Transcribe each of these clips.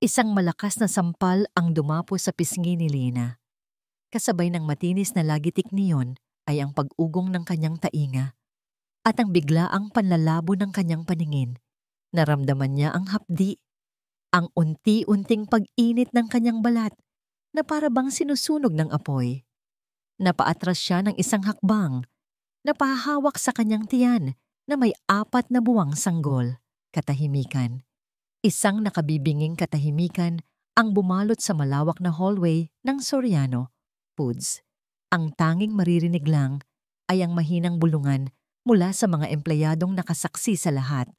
Isang malakas na sampal ang dumapo sa pisngi ni Lina. Kasabay ng matinis na lagitik niyon ay ang pag-ugong ng kanyang tainga at ang biglaang panlalabo ng kanyang paningin. Naramdaman niya ang hapdi, ang unti-unting pag-init ng kanyang balat na para bang sinusunog ng apoy. Napaatras siya ng isang hakbang, napahawak sa kanyang tiyan na may 4 na buwang sanggol. Katahimikan. Isang nakabibinging katahimikan ang bumalot sa malawak na hallway ng Soriano Foods. Ang tanging maririnig lang ay ang mahinang bulungan mula sa mga empleyadong nakasaksi sa lahat.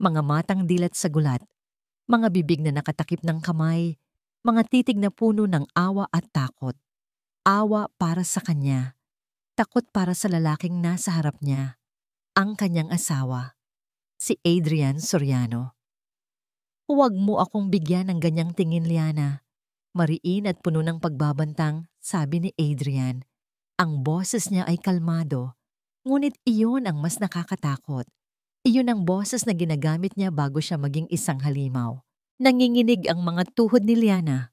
Mga matang dilat sa gulat, mga bibig na nakatakip ng kamay, mga titig na puno ng awa at takot. Awa para sa kanya, takot para sa lalaking nasa harap niya, ang kanyang asawa, si Adrian Soriano. Huwag mo akong bigyan ng ganyang tingin, Liana. Mariin at puno ng pagbabantang, sabi ni Adrian. Ang boses niya ay kalmado, ngunit iyon ang mas nakakatakot. Iyon ang boses na ginagamit niya bago siya maging isang halimaw. Nanginginig ang mga tuhod ni Liana.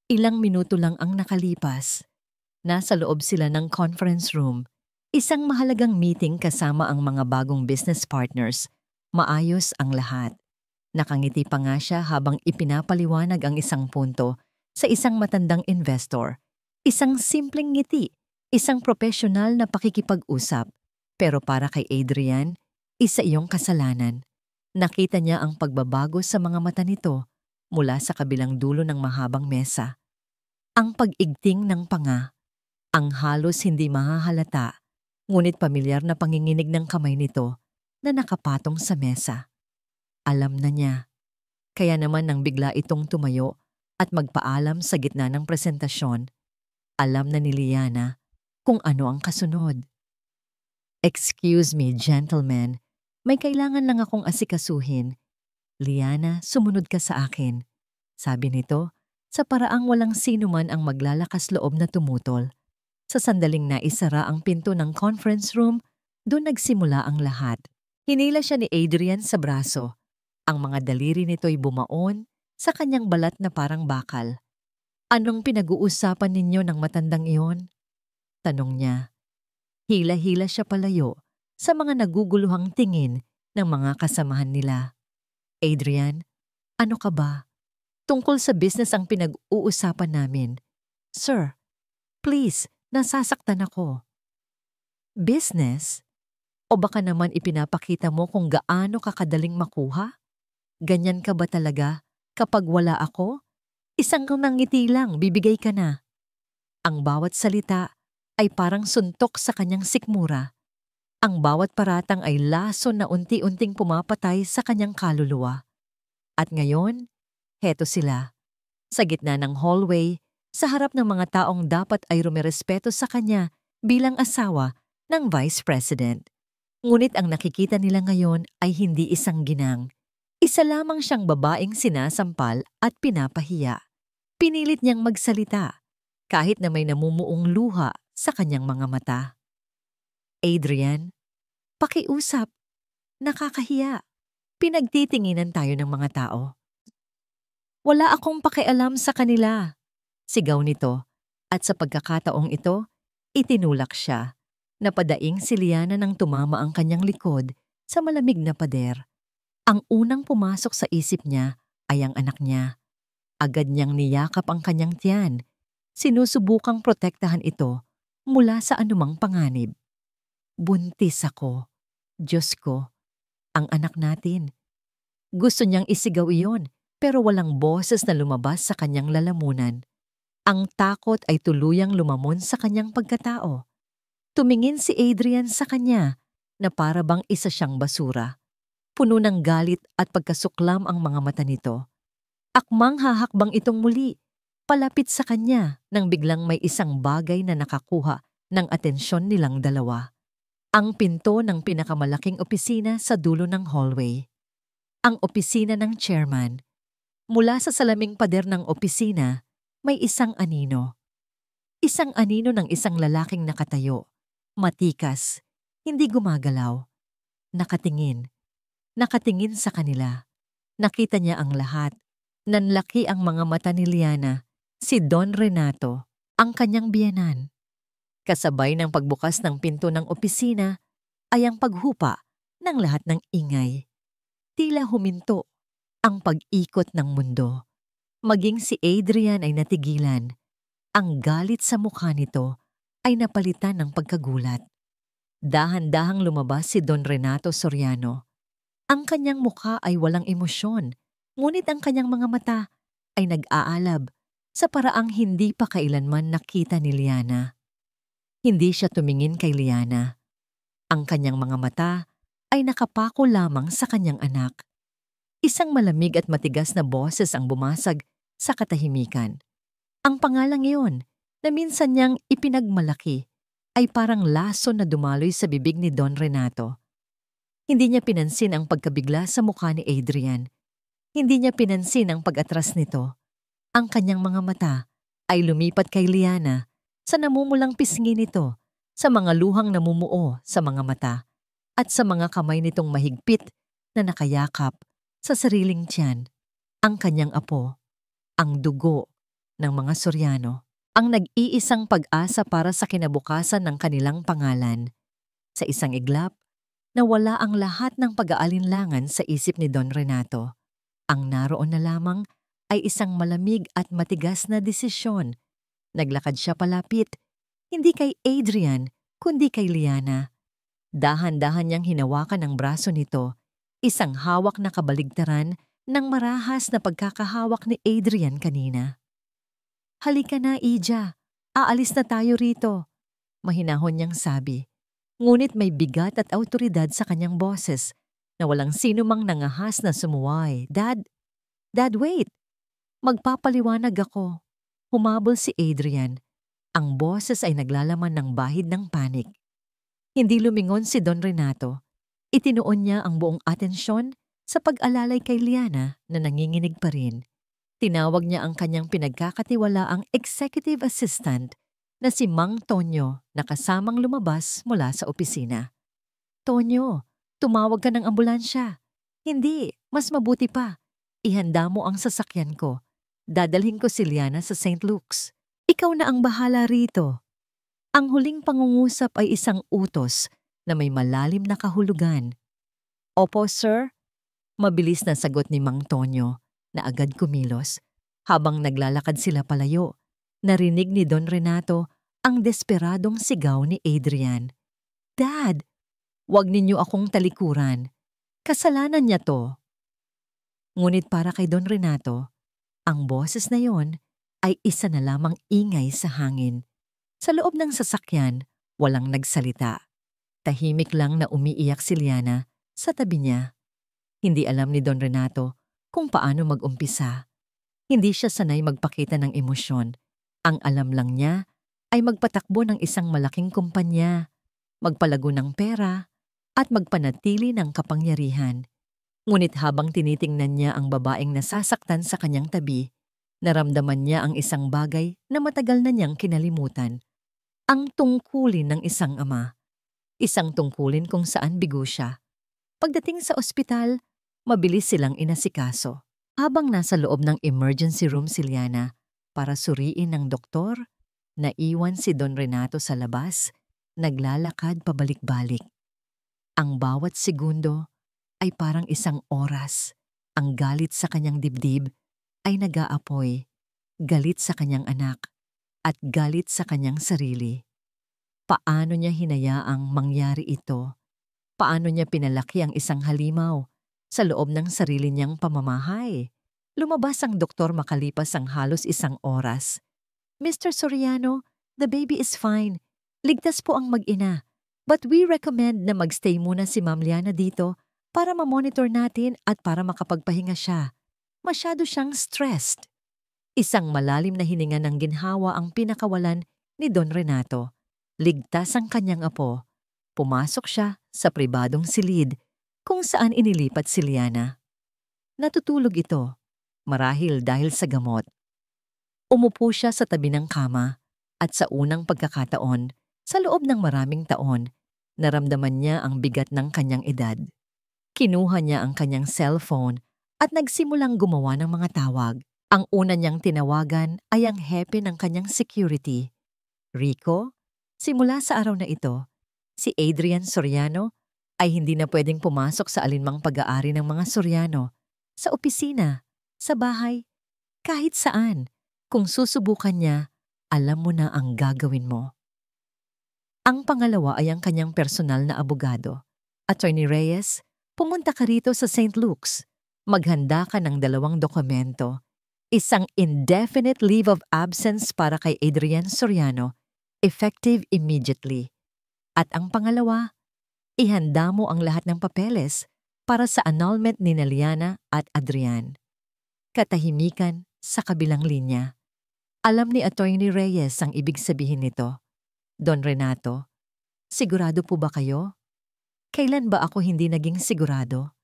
Ilang minuto lang ang nakalipas. Nasa loob sila ng conference room, isang mahalagang meeting kasama ang mga bagong business partners. Maayos ang lahat. Nakangiti pa nga siya habang ipinapaliwanag ang isang punto sa isang matandang investor. Isang simpleng ngiti, isang profesional na pakikipag-usap. Pero para kay Adrian, isa iyong kasalanan. Nakita niya ang pagbabago sa mga mata nito mula sa kabilang dulo ng mahabang mesa. Ang pag-igting ng panga, ang halos hindi mahahalata, ngunit pamilyar na panginginig ng kamay nito na nakapatong sa mesa. Alam na niya. Kaya naman nang bigla itong tumayo at magpaalam sa gitna ng presentasyon, alam na ni Liana kung ano ang kasunod. Excuse me, gentlemen. May kailangan lang akong asikasuhin. Liana, sumunod ka sa akin. Sabi nito, sa paraang walang sino man ang maglalakas loob na tumutol. Sa sandaling naisara ang pinto ng conference room, doon nagsimula ang lahat. Hinila siya ni Adrian sa braso. Ang mga daliri nito'y bumaon sa kanyang balat na parang bakal. Anong pinag-uusapan ninyo ng matandang iyon? Tanong niya. Hila-hila siya palayo sa mga naguguluhang tingin ng mga kasamahan nila. Adrian, ano ka ba? Tungkol sa business ang pinag-uusapan namin. Sir, please, nasasaktan ako. Business? O baka naman ipinapakita mo kung gaano kakadaling makuha? Ganyan ka ba talaga kapag wala ako? Isang ngiti lang, bibigay ka na. Ang bawat salita ay parang suntok sa kanyang sikmura. Ang bawat paratang ay lason na unti-unting pumapatay sa kanyang kaluluwa. At ngayon, heto sila. Sa gitna ng hallway, sa harap ng mga taong dapat ay rumerespeto sa kanya bilang asawa ng Vice President. Ngunit ang nakikita nila ngayon ay hindi isang ginang. Isa lamang siyang babaeng sinasampal at pinapahiya. Pinilit niyang magsalita, kahit na may namumuong luha sa kanyang mga mata. Adrian, pakiusap. Nakakahiya. Pinagtitinginan tayo ng mga tao. Wala akong pakialam sa kanila, sigaw nito, at sa pagkakataong ito, itinulak siya. Napadaing si Liana nang tumama ang kanyang likod sa malamig na pader. Ang unang pumasok sa isip niya ay ang anak niya. Agad niyang niyakap ang kanyang tiyan. Sinusubukang protektahan ito mula sa anumang panganib. Buntis ako. Diyos ko, ang anak natin. Gusto niyang isigaw iyon pero walang boses na lumabas sa kanyang lalamunan. Ang takot ay tuluyang lumamon sa kanyang pagkatao. Tumingin si Adrian sa kanya na para bang isa siyang basura. Puno ng galit at pagkasuklam ang mga mata nito. Akmang hahakbang itong muli, palapit sa kanya nang biglang may isang bagay na nakakuha ng atensyon nilang dalawa. Ang pinto ng pinakamalaking opisina sa dulo ng hallway. Ang opisina ng chairman. Mula sa salaming pader ng opisina, may isang anino. Isang anino ng isang lalaking nakatayo. Matikas, hindi gumagalaw. Nakatingin sa kanila. Nakita niya ang lahat. Nanlaki ang mga mata ni Liana. Si Don Renato, ang kanyang biyenan. Kasabay ng pagbukas ng pinto ng opisina ay ang paghupa ng lahat ng ingay. Tila huminto ang pag-ikot ng mundo. Maging si Adrian ay natigilan. Ang galit sa mukha nito ay napalitan ng pagkagulat. Dahan-dahang lumabas si Don Renato Soriano. Ang kanyang mukha ay walang emosyon, ngunit ang kanyang mga mata ay nag-aalab sa paraang hindi pa kailanman nakita ni Liana. Hindi siya tumingin kay Liana. Ang kanyang mga mata ay nakapako lamang sa kanyang anak. Isang malamig at matigas na boses ang bumasag sa katahimikan. Ang pangalang iyon na minsan niyang ipinagmalaki ay parang laso na dumaloy sa bibig ni Don Renato. Hindi niya pinansin ang pagkabigla sa mukha ni Adrian. Hindi niya pinansin ang pag-atras nito. Ang kanyang mga mata ay lumipat kay Liana sa namumulang pisngi nito, sa mga luhang namumuo sa mga mata, at sa mga kamay nitong mahigpit na nakayakap sa sariling tiyan. Ang kanyang apo, ang dugo ng mga Soriano, ang nag-iisang pag-asa para sa kinabukasan ng kanilang pangalan. Sa isang iglap, nawala ang lahat ng pag-aalinlangan sa isip ni Don Renato. Ang naroon na lamang ay isang malamig at matigas na desisyon. Naglakad siya palapit, hindi kay Adrian, kundi kay Liana. Dahan-dahan niyang hinawakan ang braso nito, isang hawak na kabaligtaran ng marahas na pagkakahawak ni Adrian kanina. "Halika na, Ija. Aalis na tayo rito," mahinahon niyang sabi. Ngunit may bigat at awtoridad sa kanyang boses na walang sino mang nangahas na sumuway. Dad, wait! Magpapaliwanag ako." Humabol si Adrian. Ang boses ay naglalaman ng bahid ng panik. Hindi lumingon si Don Renato. Itinuon niya ang buong atensyon sa pag-alalay kay Liana na nanginginig pa rin. Tinawag niya ang kanyang pinagkakatiwalaang executive assistant na si Mang Tonyo na kasamang lumabas mula sa opisina. "Tonyo, tumawag ka ng ambulansya." "Hindi, mas mabuti pa. Ihanda mo ang sasakyan ko. Dadalhin ko si Liana sa St. Luke's. Ikaw na ang bahala rito." Ang huling pangungusap ay isang utos na may malalim na kahulugan. "Opo, sir." Mabilis na sagot ni Mang Tonyo na agad kumilos. Habang naglalakad sila palayo, narinig ni Don Renato ang desperadong sigaw ni Adrian. "Dad, wag ninyo akong talikuran. Kasalanan niya to." Ngunit para kay Don Renato, ang boses na yon ay isa na lamang ingay sa hangin. Sa loob ng sasakyan, walang nagsalita. Tahimik lang na umiiyak si Liana sa tabi niya. Hindi alam ni Don Renato kung paano mag-umpisa. Hindi siya sanay magpakita ng emosyon. Ang alam lang niya ay magpatakbo ng isang malaking kumpanya, magpalago ng pera, at magpanatili ng kapangyarihan. Ngunit habang tinitingnan niya ang babaeng nasasaktan sa kanyang tabi, naramdaman niya ang isang bagay na matagal na niyang kinalimutan. Ang tungkulin ng isang ama. Isang tungkulin kung saan bigo siya. Pagdating sa ospital, mabilis silang inasikaso. Habang nasa loob ng emergency room si Liana para suriin ng doktor, naiwan si Don Renato sa labas, naglalakad pabalik-balik. Ang bawat segundo ay parang isang oras. Ang galit sa kanyang dibdib ay nag-aapoy, galit sa kanyang anak, at galit sa kanyang sarili. Paano niya hinayaang mangyari ito? Paano niya pinalaki ang isang halimaw sa loob ng sarili niyang pamamahay? Lumabas ang doktor makalipas ang halos isang oras. "Mr. Soriano, the baby is fine. Ligtas po ang mag-ina. But we recommend na magstay muna si Ma'am Liana dito para ma-monitor natin at para makapagpahinga siya. Masyado siyang stressed." Isang malalim na hininga ng ginhawa ang pinakawalan ni Don Renato. Ligtas ang kanyang apo. Pumasok siya sa pribadong silid kung saan inilipat si Liana. Natutulog ito, marahil dahil sa gamot. Umupo siya sa tabi ng kama at sa unang pagkakataon, sa loob ng maraming taon, naramdaman niya ang bigat ng kanyang edad. Kinuha niya ang kanyang cellphone at nagsimulang gumawa ng mga tawag. Ang una niyang tinawagan ay ang hepe ng kanyang security. Rico, simula sa araw na ito, si Adrian Soriano ay hindi na pwedeng pumasok sa alinmang pag-aari ng mga Soriano, sa opisina, sa bahay, kahit saan. Kung susubukan niya, alam mo na ang gagawin mo. Ang pangalawa ay ang kanyang personal na abogado. Attorney Reyes, pumunta ka rito sa St. Luke's. Maghanda ka ng 2 dokumento. Isang indefinite leave of absence para kay Adrian Soriano, effective immediately. At ang pangalawa, ihanda mo ang lahat ng papeles para sa annulment ni Liana at Adrian. Katahimikan sa kabilang linya. Alam ni Attorney Reyes ang ibig sabihin nito. Don Renato, sigurado po ba kayo? Kailan ba ako hindi naging sigurado?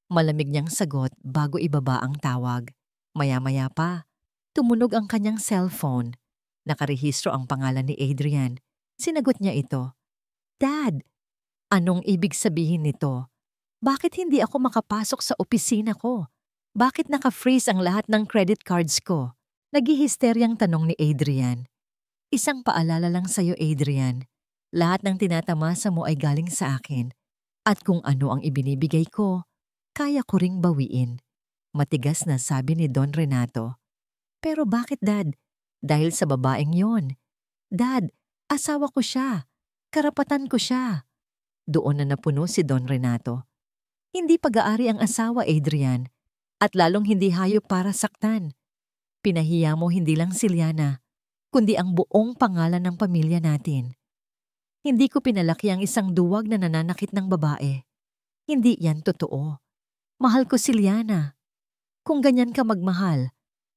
Malamig niyang sagot bago ibaba ang tawag. Maya-maya pa, tumunog ang kanyang cellphone. Nakarehistro ang pangalan ni Adrian. Sinagot niya ito. Dad, anong ibig sabihin nito? Bakit hindi ako makapasok sa opisina ko? Bakit naka-freeze ang lahat ng credit cards ko? Naghihisteryang tanong ni Adrian. Isang paalala lang sa'yo, Adrian. Lahat ng tinatamasa mo ay galing sa akin. At kung ano ang ibinibigay ko, kaya ko ring bawiin. Matigas na sabi ni Don Renato. Pero bakit, Dad? Dahil sa babaeng yon. Dad, asawa ko siya. Karapatan ko siya. Doon na napuno si Don Renato. Hindi pag-aari ang asawa, Adrian. At lalong hindi hayop para saktan. Pinahiya mo hindi lang si Liana, kundi ang buong pangalan ng pamilya natin. Hindi ko pinalaki ang isang duwag na nananakit ng babae. Hindi yan totoo. Mahal ko si Liana. Kung ganyan ka magmahal,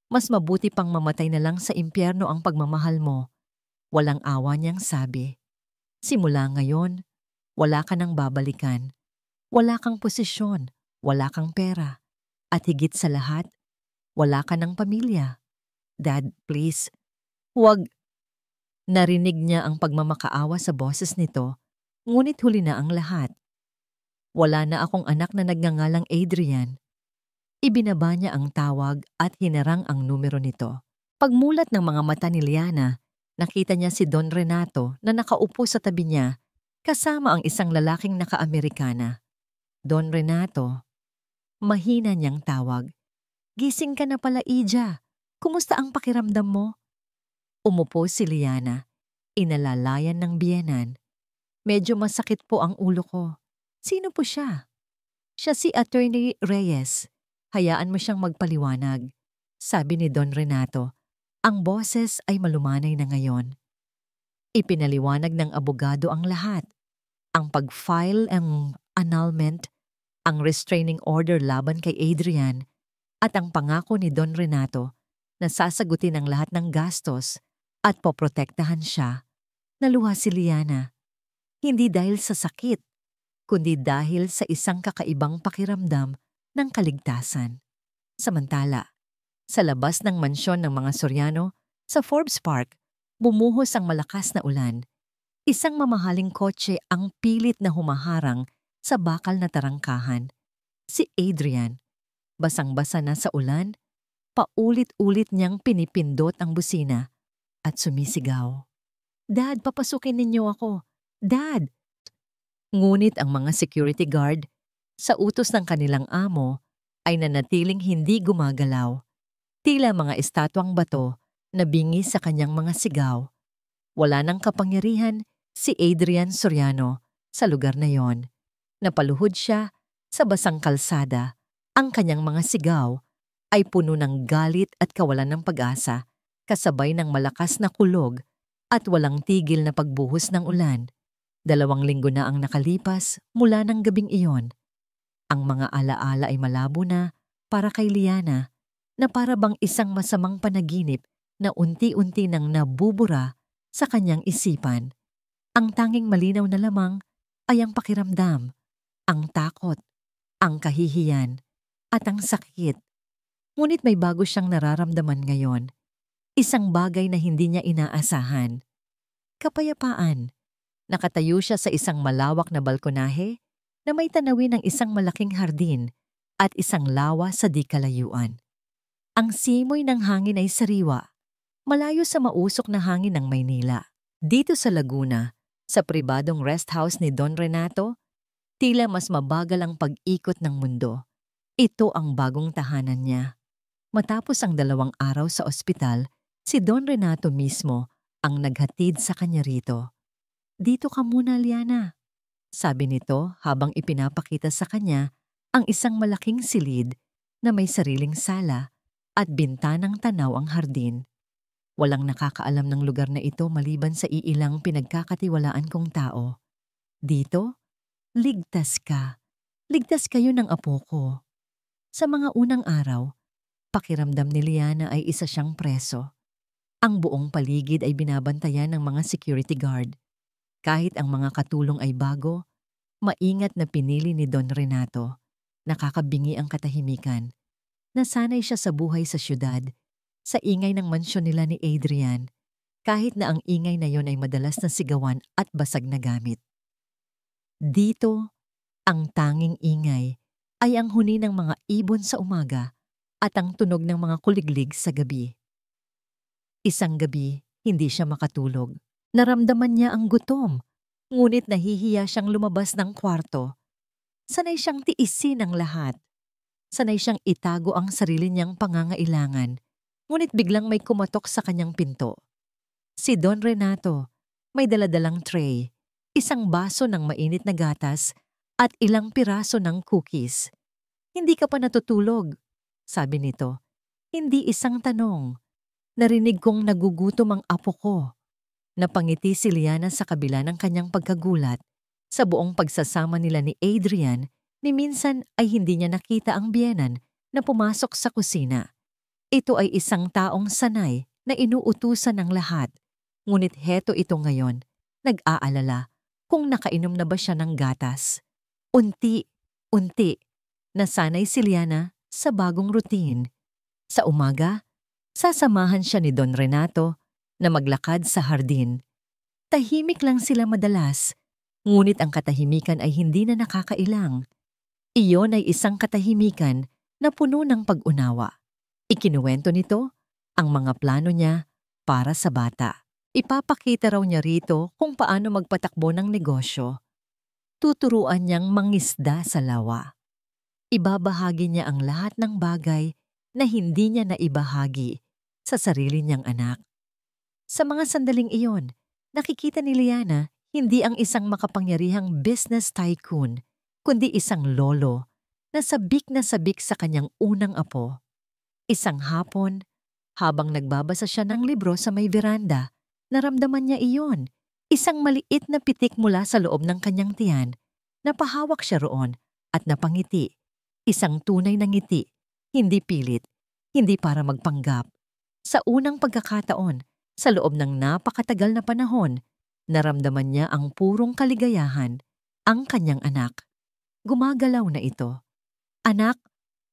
mas mabuti pang mamatay na lang sa impyerno ang pagmamahal mo. Walang awa niyang sabi. Simula ngayon, wala ka nang babalikan. Wala kang posisyon, wala kang pera. At higit sa lahat, wala ka ng pamilya. Dad, please, huwag. Narinig niya ang pagmamakaawa sa boses nito, ngunit huli na ang lahat. Wala na akong anak na nagngangalang Adrian. Ibinaba niya ang tawag at hinarang ang numero nito. Pagmulat ng mga mata ni Liana, nakita niya si Don Renato na nakaupo sa tabi niya kasama ang isang lalaking naka-Amerikana. Don Renato, mahina niyang tawag. Gising ka na pala, Ija. Kumusta ang pakiramdam mo? Umupo si Liana. Inalalayan ng biyenan. Medyo masakit po ang ulo ko. Sino po siya? Siya si Attorney Reyes. Hayaan mo siyang magpaliwanag. Sabi ni Don Renato. Ang boses ay malumanay na ngayon. Ipinaliwanag ng abogado ang lahat. Ang pag-file ng annulment, ang restraining order laban kay Adrian, at ang pangako ni Don Renato na sasagutin ang lahat ng gastos at poprotektahan siya. Naluha si Liana. Hindi dahil sa sakit, kundi dahil sa isang kakaibang pakiramdam ng kaligtasan. Samantala, sa labas ng mansyon ng mga Soriano, sa Forbes Park, bumuhos ang malakas na ulan. Isang mamahaling kotse ang pilit na humaharang sa bakal na tarangkahan. Si Adrian, basang-basa na sa ulan, paulit-ulit niyang pinipindot ang busina at sumisigaw. Dad, papasukin ninyo ako. Dad! Ngunit ang mga security guard, sa utos ng kanilang amo, ay nanatiling hindi gumagalaw. Tila mga estatwang bato na bingi sa kanyang mga sigaw. Wala nang kapangyarihan si Adrian Soriano sa lugar na yon. Napaluhod siya sa basang kalsada. Ang kanyang mga sigaw ay puno ng galit at kawalan ng pag-asa, kasabay ng malakas na kulog at walang tigil na pagbuhos ng ulan. 2 linggo na ang nakalipas mula ng gabing iyon. Ang mga alaala ay malabo na para kay Liana, na para bang isang masamang panaginip na unti-unti nang nabubura sa kanyang isipan. Ang tanging malinaw na lamang ay ang pakiramdam, ang takot, ang kahihiyan, at ang sakit. Ngunit may bago siyang nararamdaman ngayon. Isang bagay na hindi niya inaasahan. Kapayapaan. Nakatayo siya sa isang malawak na balkonahe na may tanawin ng isang malaking hardin at isang lawa sa di kalayuan. Ang simoy ng hangin ay sariwa, malayo sa mausok na hangin ng Maynila. Dito sa Laguna, sa pribadong rest house ni Don Renato, tila mas mabagal ang pag-ikot ng mundo. Ito ang bagong tahanan niya. Matapos ang 2 araw sa ospital, si Don Renato mismo ang naghatid sa kanya rito. "Dito ka muna, Liana," sabi nito habang ipinapakita sa kanya ang isang malaking silid na may sariling sala at bintanang tanaw ang hardin. Walang nakakaalam ng lugar na ito maliban sa iilang pinagkakatiwalaan kong tao. "Dito, ligtas ka. Ligtas kayo ng apo ko." Sa mga unang araw, pakiramdam ni Liana ay isa siyang preso. Ang buong paligid ay binabantayan ng mga security guard. Kahit ang mga katulong ay bago, maingat na pinili ni Don Renato. Nakakabingi ang katahimikan. Nasanay siya sa buhay sa syudad, sa ingay ng mansyon nila ni Adrian, kahit na ang ingay na yon ay madalas na sigawan at basag na gamit. Dito, ang tanging ingay ay ang huni ng mga ibon sa umaga at ang tunog ng mga kuliglig sa gabi. Isang gabi, hindi siya makatulog. Naramdaman niya ang gutom, ngunit nahihiya siyang lumabas ng kwarto. Sanay siyang tiisin ang lahat. Sanay siyang itago ang sarili niyang pangangailangan, ngunit biglang may kumatok sa kanyang pinto. Si Don Renato, may daladalang tray, isang baso ng mainit na gatas at ilang piraso ng cookies. "Hindi ka pa natutulog?" sabi nito. Hindi isang tanong. Narinig kong nagugutom ang apo ko. Napangiti si Liana sa kabila ng kanyang pagkagulat. Sa buong pagsasama nila ni Adrian, ni minsan ay hindi niya nakita ang biyenan na pumasok sa kusina. Ito ay isang taong sanay na inuutusan ng lahat. Ngunit heto ito ngayon, nag-aalala kung nakainom na ba siya ng gatas. Unti-unti, nasanay si Liana sa bagong routine. Sa umaga, sasamahan siya ni Don Renato na maglakad sa hardin. Tahimik lang sila madalas, ngunit ang katahimikan ay hindi na nakakailang. Iyon ay isang katahimikan na puno ng pag-unawa. Ikinuwento nito ang mga plano niya para sa bata. Ipapakita raw niya rito kung paano magpatakbo ng negosyo. Tuturuan niyang mangisda sa lawa. Ibabahagi niya ang lahat ng bagay na hindi niya naibahagi sa sarili niyang anak. Sa mga sandaling iyon, nakikita ni Liana hindi ang isang makapangyarihang business tycoon, kundi isang lolo na sabik sa kanyang unang apo. Isang hapon, habang nagbabasa siya ng libro sa may veranda, naramdaman niya iyon, isang maliit na pitik mula sa loob ng kanyang tiyan. Napahawak siya roon at napangiti. Isang tunay na ngiti, hindi pilit, hindi para magpanggap. Sa unang pagkakataon, sa loob ng napakatagal na panahon, naramdaman niya ang purong kaligayahan, ang kanyang anak. Gumagalaw na ito. "Anak,"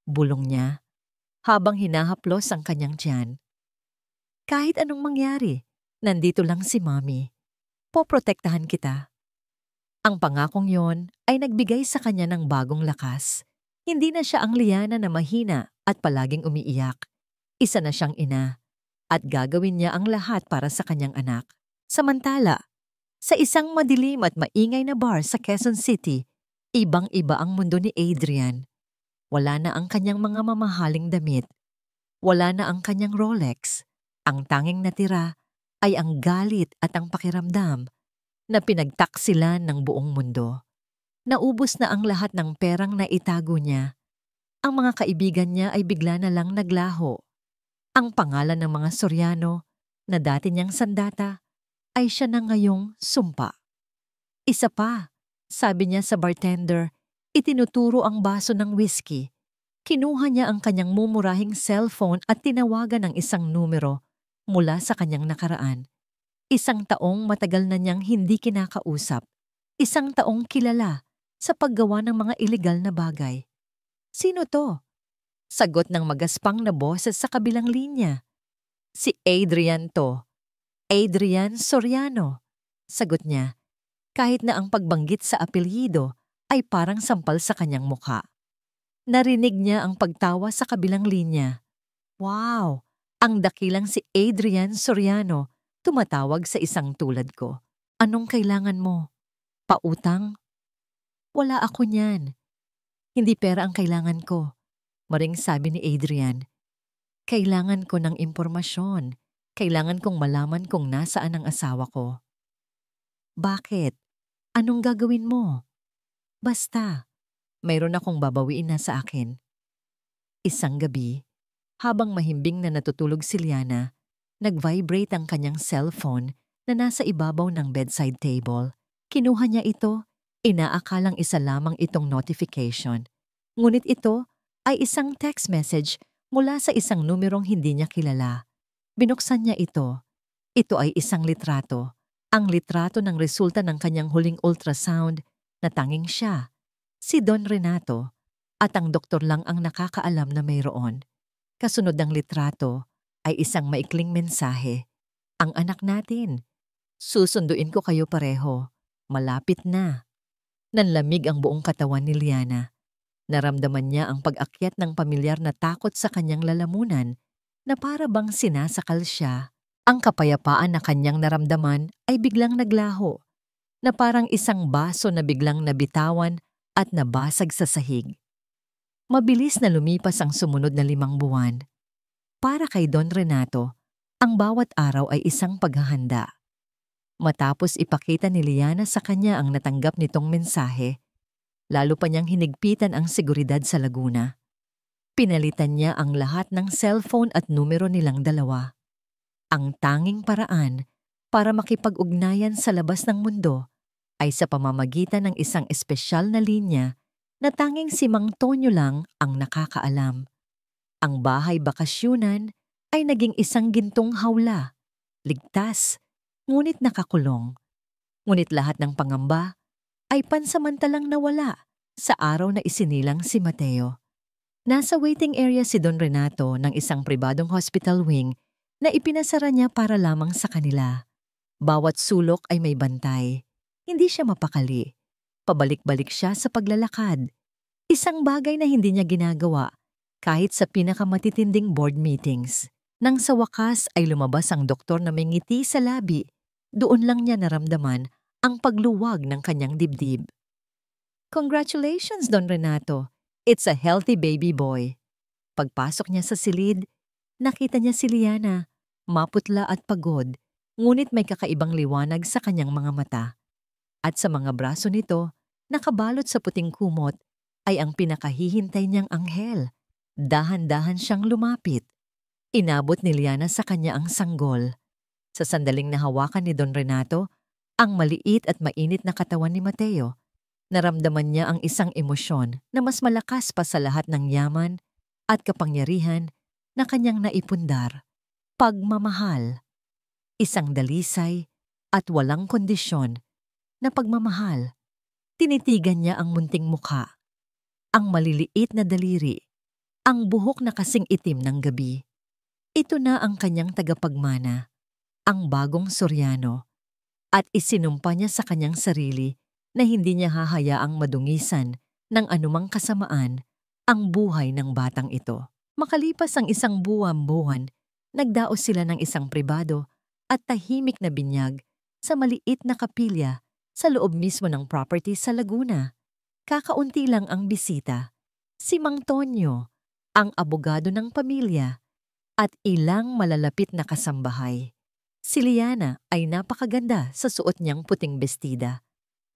bulong niya, habang hinahaplos ang kanyang tiyan. "Kahit anong mangyari, nandito lang si Mommy. Poprotektahan kita." Ang pangakong yon ay nagbigay sa kanya ng bagong lakas. Hindi na siya ang Liana na mahina at palaging umiiyak. Isa na siyang ina at gagawin niya ang lahat para sa kanyang anak. Samantala, sa isang madilim at maingay na bar sa Quezon City, ibang-iba ang mundo ni Adrian. Wala na ang kanyang mga mamahaling damit. Wala na ang kanyang Rolex. Ang tanging natira ay ang galit at ang pakiramdam na pinagtaksilan ng buong mundo. Naubos na ang lahat ng perang na itago niya. Ang mga kaibigan niya ay bigla na lang naglaho. Ang pangalan ng mga Soriano na dati niyang sandata ay siya na ngayong sumpa. Isa pa, sabi niya sa bartender, itinuturo ang baso ng whiskey. Kinuha niya ang kanyang mumurahing cellphone at tinawagan ang isang numero mula sa kanyang nakaraan. Isang taong matagal na niyang hindi kinakausap. Isang taong kilala sa paggawa ng mga ilegal na bagay. "Sino to?" Sagot ng magaspang na boses sa kabilang linya. "Si Adrian to. Adrian Soriano," sagot niya, kahit na ang pagbanggit sa apelyido ay parang sampal sa kanyang mukha. Narinig niya ang pagtawa sa kabilang linya. Wow! Ang dakilang si Adrian Soriano tumatawag sa isang tulad ko. Anong kailangan mo? Pautang? Wala ako niyan. Hindi pera ang kailangan ko. Maring sabi ni Adrian. Kailangan ko ng impormasyon. Kailangan kong malaman kung nasaan ang asawa ko. Bakit? Anong gagawin mo? Basta, mayroon akong babawiin na sa akin. Isang gabi, habang mahimbing na natutulog si Liana, nag-vibrate ang kanyang cellphone na nasa ibabaw ng bedside table. Kinuha niya ito, inaakalang isa lamang itong notification. Ngunit ito ay isang text message mula sa isang numerong hindi niya kilala. Binuksan niya ito. Ito ay isang litrato. Ang litrato ng resulta ng kanyang huling ultrasound na tanging siya, si Don Renato, at ang doktor lang ang nakakaalam na mayroon. Kasunod ng litrato ay isang maikling mensahe. Ang anak natin. Susunduin ko kayo pareho. Malapit na. Nanlamig ang buong katawan ni Liana. Naramdaman niya ang pag-akyat ng pamilyar na takot sa kanyang lalamunan na para bang sinasakal siya. Ang kapayapaan na kanyang naramdaman ay biglang naglaho, na parang isang baso na biglang nabitawan at nabasag sa sahig. Mabilis na lumipas ang sumunod na 5 buwan. Para kay Don Renato, ang bawat araw ay isang paghahanda. Matapos ipakita ni Liana sa kanya ang natanggap nitong mensahe, lalo pa niyang hinigpitan ang seguridad sa Laguna. Pinalitan niya ang lahat ng cellphone at numero nilang dalawa. Ang tanging paraan para makipag-ugnayan sa labas ng mundo ay sa pamamagitan ng isang espesyal na linya na tanging si Mang Tonyo lang ang nakakaalam. Ang bahay bakasyunan ay naging isang gintong hawla, ligtas, ngunit nakakulong. Ngunit lahat ng pangamba ay pansamantalang nawala sa araw na isinilang si Mateo. Nasa waiting area si Don Renato ng isang pribadong hospital wing na ipinasara niya para lamang sa kanila. Bawat sulok ay may bantay. Hindi siya mapakali. Pabalik-balik siya sa paglalakad. Isang bagay na hindi niya ginagawa kahit sa pinakamatitinding board meetings. Nang sa wakas ay lumabas ang doktor na may ngiti sa labi, doon lang niya naramdaman ang pagluwag ng kanyang dibdib. Congratulations, Don Renato. It's a healthy baby boy. Pagpasok niya sa silid, nakita niya si Liana, maputla at pagod, ngunit may kakaibang liwanag sa kanyang mga mata. At sa mga braso nito, nakabalot sa puting kumot, ay ang pinakahihintay niyang anghel. Dahan-dahan siyang lumapit. Inabot ni Liana sa kanya ang sanggol. Sa sandaling nahawakan ni Don Renato, ang maliit at mainit na katawan ni Mateo, naramdaman niya ang isang emosyon na mas malakas pa sa lahat ng yaman at kapangyarihan na kanyang naipundar. Pagmamahal. Isang dalisay at walang kondisyon na pagmamahal. Tinitigan niya ang munting mukha, ang maliliit na daliri, ang buhok na kasing itim ng gabi. Ito na ang kanyang tagapagmana, ang bagong Soriano, at isinumpa niya sa kanyang sarili na hindi niya hahayaang madungisan ng anumang kasamaan ang buhay ng batang ito. Makalipas ang isang buwan, nagdaos sila ng isang pribado at tahimik na binyag sa maliit na kapilya sa loob mismo ng property sa Laguna. Kakaunti lang ang bisita. Si Mang Tonyo, ang abogado ng pamilya, at ilang malalapit na kasambahay. Si Liana ay napakaganda sa suot niyang puting bestida.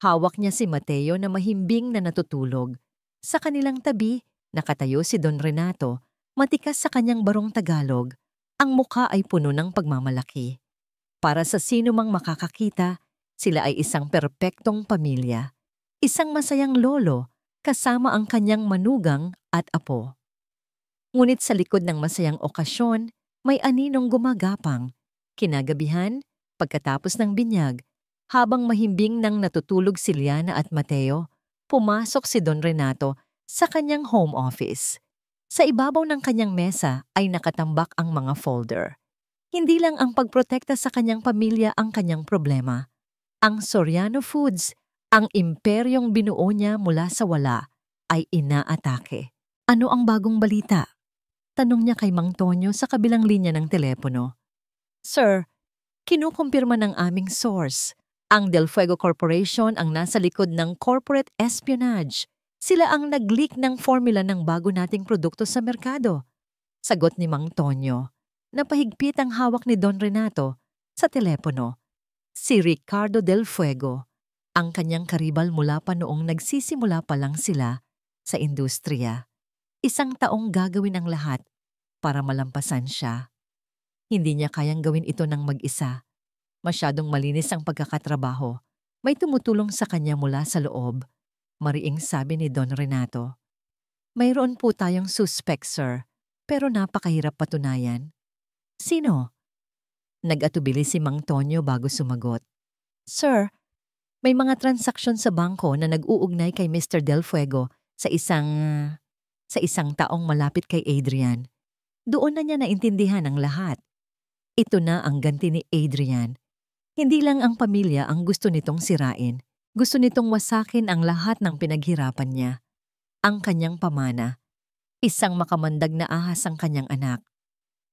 Hawak niya si Mateo na mahimbing na natutulog. Sa kanilang tabi, nakatayo si Don Renato, matikas sa kanyang barong Tagalog. Ang mukha ay puno ng pagmamalaki. Para sa sino mang makakakita, sila ay isang perpektong pamilya. Isang masayang lolo kasama ang kanyang manugang at apo. Ngunit sa likod ng masayang okasyon, may aninong gumagapang. Kinagabihan, pagkatapos ng binyag, habang mahimbing nang natutulog si Liana at Mateo, pumasok si Don Renato sa kanyang home office. Sa ibabaw ng kanyang mesa ay nakatambak ang mga folder. Hindi lang ang pagprotekta sa kanyang pamilya ang kanyang problema. Ang Soriano Foods, ang imperyong binuo niya mula sa wala, ay inaatake. Ano ang bagong balita? Tanong niya kay Mang Tonyo sa kabilang linya ng telepono. Sir, kinukumpirma ng aming source. Ang Del Fuego Corporation ang nasa likod ng corporate espionage. Sila ang nag-leak ng formula ng bago nating produkto sa merkado. Sagot ni Mang Tonyo. Napahigpit ang hawak ni Don Renato sa telepono. Si Ricardo Del Fuego, ang kanyang karibal mula pa noong nagsisimula pa lang sila sa industriya. 1 taong gagawin ang lahat para malampasan siya. Hindi niya kayang gawin ito ng mag-isa. Masyadong malinis ang pagkakatrabaho. May tumutulong sa kanya mula sa loob. Mariing sabi ni Don Renato. Mayroon po tayong suspect, sir, pero napakahirap patunayan. Sino? Nag-atubili si Mang Tonyo bago sumagot. Sir, may mga transaksyon sa bangko na nag-uugnay kay Mr. Del Fuego sa isang taong malapit kay Adrian. Doon na niya naintindihan ang lahat. Ito na ang ganti ni Adrian. Hindi lang ang pamilya ang gusto nitong sirain. Gusto nitong wasakin ang lahat ng pinaghirapan niya. Ang kanyang pamana. Isang makamandag na ahas ang kanyang anak.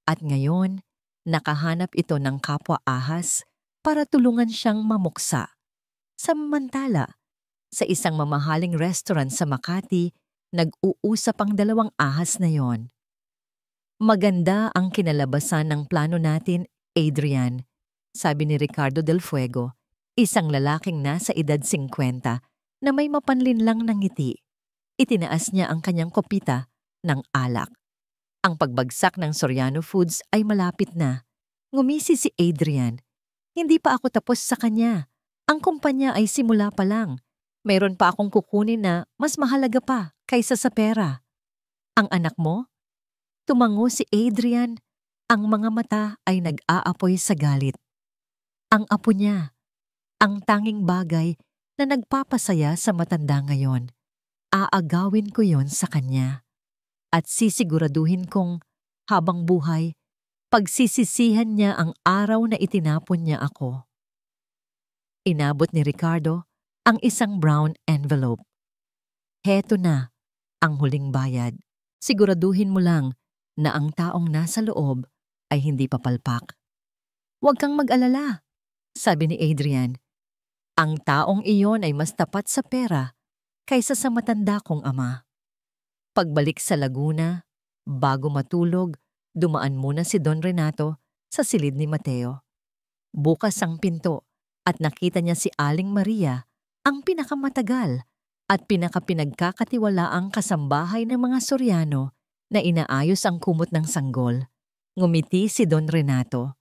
At ngayon, nakahanap ito ng kapwa ahas para tulungan siyang mamuksa. Samantala, sa isang mamahaling restaurant sa Makati, nag-uusap ang 2 ahas na yon. Maganda ang kinalabasan ng plano natin, Adrian, sabi ni Ricardo Del Fuego, isang lalaking nasa edad 50 na may mapanlinlang na ngiti. Itinaas niya ang kanyang kopita ng alak. Ang pagbagsak ng Soriano Foods ay malapit na. Ngumisi si Adrian. Hindi pa ako tapos sa kanya. Ang kumpanya ay simula pa lang. Mayroon pa akong kukunin na mas mahalaga pa kaysa sa pera. Ang anak mo? Tumango si Adrian. Ang mga mata ay nag-aapoy sa galit. Ang apo niya. Ang tanging bagay na nagpapasaya sa matanda ngayon. Aagawin ko yon sa kanya. At sisiguraduhin kong habang buhay, pagsisisihan niya ang araw na itinapon niya ako. Inabot ni Ricardo ang isang brown envelope. Heto na ang huling bayad. Siguraduhin mo lang na ang taong nasa loob ay hindi papalpak. Huwag kang mag-alala, sabi ni Adrian. Ang taong iyon ay mas tapat sa pera kaysa sa matanda kong ama. Pagbalik sa Laguna, bago matulog, dumaan muna si Don Renato sa silid ni Mateo. Bukas ang pinto at nakita niya si Aling Maria, ang pinakamatagal at pinakapinagkakatiwalaang kasambahay ng mga Soriano na inaayos ang kumot ng sanggol. Ngumiti si Don Renato.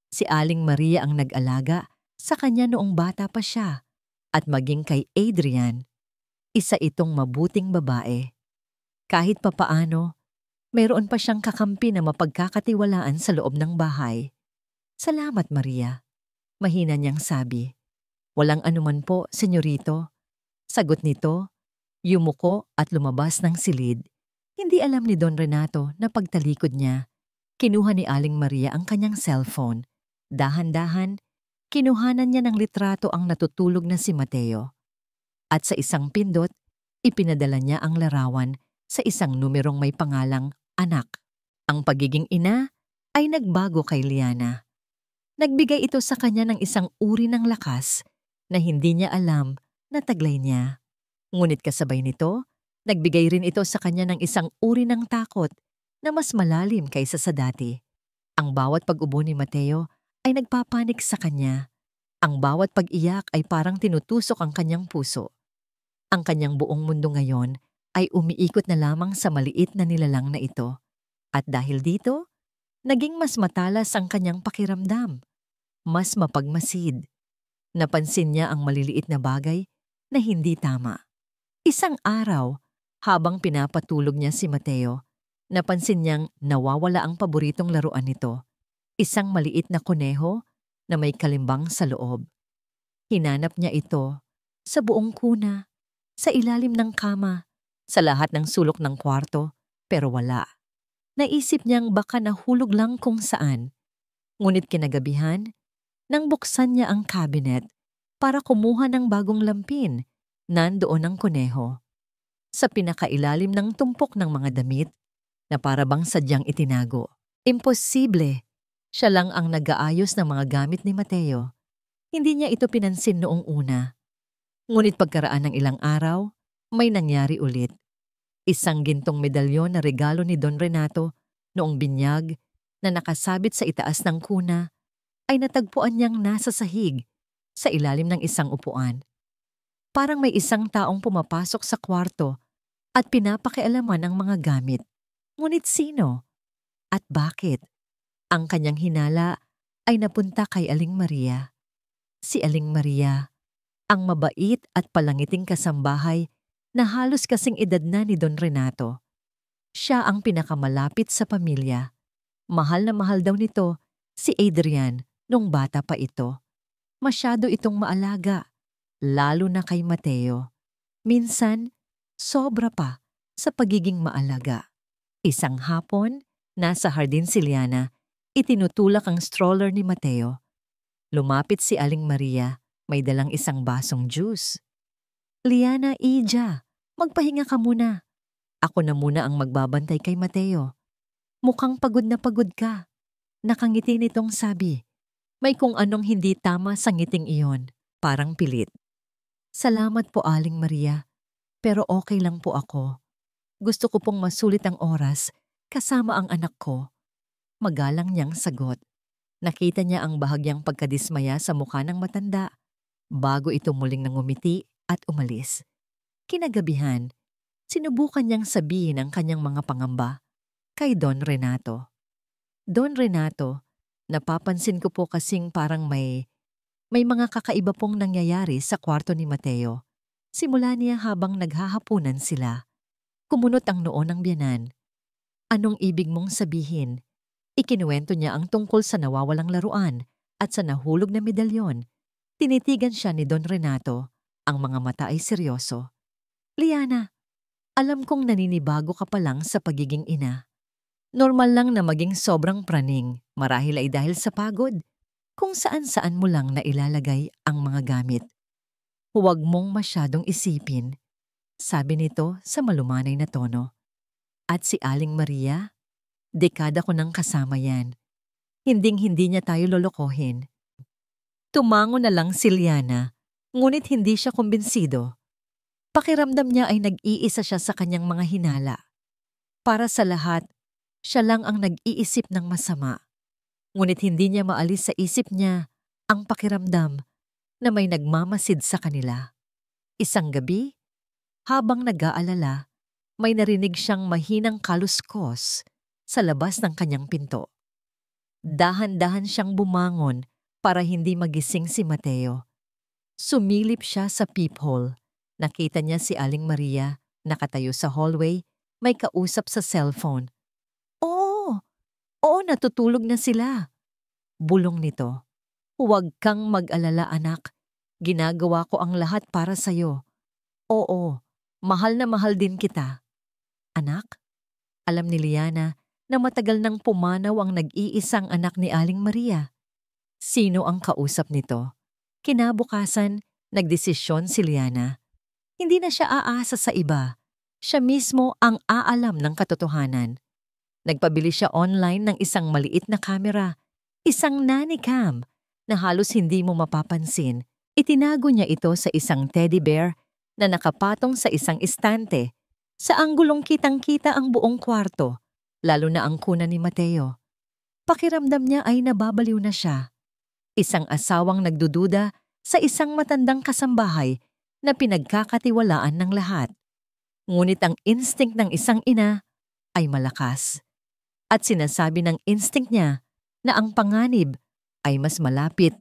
Si Aling Maria ang nag-alaga sa kanya noong bata pa siya at maging kay Adrian. Isa itong mabuting babae. Kahit papaano, mayroon pa siyang kakampi na mapagkakatiwalaan sa loob ng bahay. Salamat, Maria. Mahina niyang sabi. Walang anuman po, senyorito. Sagot nito, yumuko at lumabas ng silid. Hindi alam ni Don Renato na pagtalikod niya, kinuha ni Aling Maria ang kanyang cellphone. Dahan-dahan, kinuhanan niya ng litrato ang natutulog na si Mateo. At sa isang pindot, ipinadala niya ang larawan sa isang numerong may pangalang anak. Ang pagiging ina ay nagbago kay Liana. Nagbigay ito sa kanya ng isang uri ng lakas na hindi niya alam na taglay niya. Ngunit kasabay nito, nagbigay rin ito sa kanya ng isang uri ng takot na mas malalim kaysa sa dati. Ang bawat pag-ubo ni Mateo ay nagpapanik sa kanya. Ang bawat pag-iyak ay parang tinutusok ang kanyang puso. Ang kanyang buong mundo ngayon ay umiikot na lamang sa maliit na nilalang na ito. At dahil dito, naging mas matalas ang kanyang pakiramdam. Mas mapagmasid. Napansin niya ang maliliit na bagay na hindi tama. Isang araw, habang pinapatulog niya si Mateo, napansin niyang nawawala ang paboritong laruan nito. Isang maliit na kuneho na may kalimbang sa loob. Hinanap niya ito sa buong kuna, sa ilalim ng kama, sa lahat ng sulok ng kwarto, pero wala. Naisip niyang baka nahulog lang kung saan. Ngunit kinagabihan, nang buksan niya ang cabinet para kumuha ng bagong lampin, nandoon ang kuneho. sa pinakailalim ng tumpok ng mga damit na parabang sadyang itinago. Imposible! Siya lang ang nag-aayos ng mga gamit ni Mateo. Hindi niya ito pinansin noong una. Ngunit pagkaraan ng ilang araw, may nangyari ulit. Isang gintong medalyon na regalo ni Don Renato noong binyag na nakasabit sa itaas ng kuna ay natagpuan niyang nasa sahig sa ilalim ng isang upuan. Parang may isang taong pumapasok sa kwarto at pinapakialaman ang mga gamit. Ngunit sino? At bakit? Ang kanyang hinala ay napunta kay Aling Maria. Si Aling Maria, ang mabait at palangiting kasambahay na halos kasing edad na ni Don Renato. Siya ang pinakamalapit sa pamilya. Mahal na mahal daw nito si Adrian nung bata pa ito. Masyado itong maalaga, lalo na kay Mateo. Minsan, sobra pa sa pagiging maalaga. Isang hapon, nasa hardin si Liana, itinutulak ang stroller ni Mateo. Lumapit si Aling Maria, may dalang isang basong juice. Liana, Ija, magpahinga ka muna. Ako na muna ang magbabantay kay Mateo. Mukhang pagod na pagod ka. Nakangiti nitong sabi. May kung anong hindi tama sa ngiting iyon, parang pilit. Salamat po, Aling Maria, pero okay lang po ako. Gusto ko pong masulit ang oras kasama ang anak ko. Magalang niyang sagot. Nakita niya ang bahagyang pagkadismaya sa mukha ng matanda bago ito muling nangumiti at umalis. Kinagabihan, sinubukan niyang sabihin ang kanyang mga pangamba kay Don Renato. Don Renato, napapansin ko po kasing parang may mga kakaiba pong nangyayari sa kwarto ni Mateo. Simula niya habang naghahapunan sila. Kumunot ang noo ng biyanan. Anong ibig mong sabihin? Ikinuwento niya ang tungkol sa nawawalang laruan at sa nahulog na medalyon. Tinitigan siya ni Don Renato. Ang mga mata ay seryoso. Liana, alam kong naninibago ka pa lang sa pagiging ina. Normal lang na maging sobrang praning, marahil ay dahil sa pagod, kung saan-saan mo lang nailalagay ang mga gamit. Huwag mong masyadong isipin, sabi nito sa malumanay na tono. At si Aling Maria? Dekada ko nang kasama yan. Hinding-hindi niya tayo lolokohin. Tumango na lang si Liana, ngunit hindi siya kumbinsido. Pakiramdam niya ay nag-iisa siya sa kanyang mga hinala. Para sa lahat, siya lang ang nag-iisip ng masama. Ngunit hindi niya maalis sa isip niya ang pakiramdam na may nagmamasid sa kanila. Isang gabi, habang nag-aalala, may narinig siyang mahinang kaluskos sa labas ng kanyang pinto. Dahan-dahan siyang bumangon para hindi magising si Mateo. Sumilip siya sa peephole. Nakita niya si Aling Maria nakatayo sa hallway, may kausap sa cellphone. Oo, natutulog na sila. Bulong nito. Huwag kang mag-alala, anak. Ginagawa ko ang lahat para sa'yo. Oo, mahal na mahal din kita. Anak? Alam ni Liana na matagal nang pumanaw ang nag-iisang anak ni Aling Maria. Sino ang kausap nito? Kinabukasan, nagdesisyon si Liana. Hindi na siya aasa sa iba. Siya mismo ang aalam ng katotohanan. Nagpabili siya online ng isang maliit na kamera, isang nanny cam na halos hindi mo mapapansin. Itinago niya ito sa isang teddy bear na nakapatong sa isang istante. Sa anggulong kitang-kita ang buong kwarto, lalo na ang kuna ni Mateo. Pakiramdam niya ay nababaliw na siya. Isang asawang nagdududa sa isang matandang kasambahay na pinagkakatiwalaan ng lahat. Ngunit ang instinct ng isang ina ay malakas. At sinasabi ng instinct niya na ang panganib ay mas malapit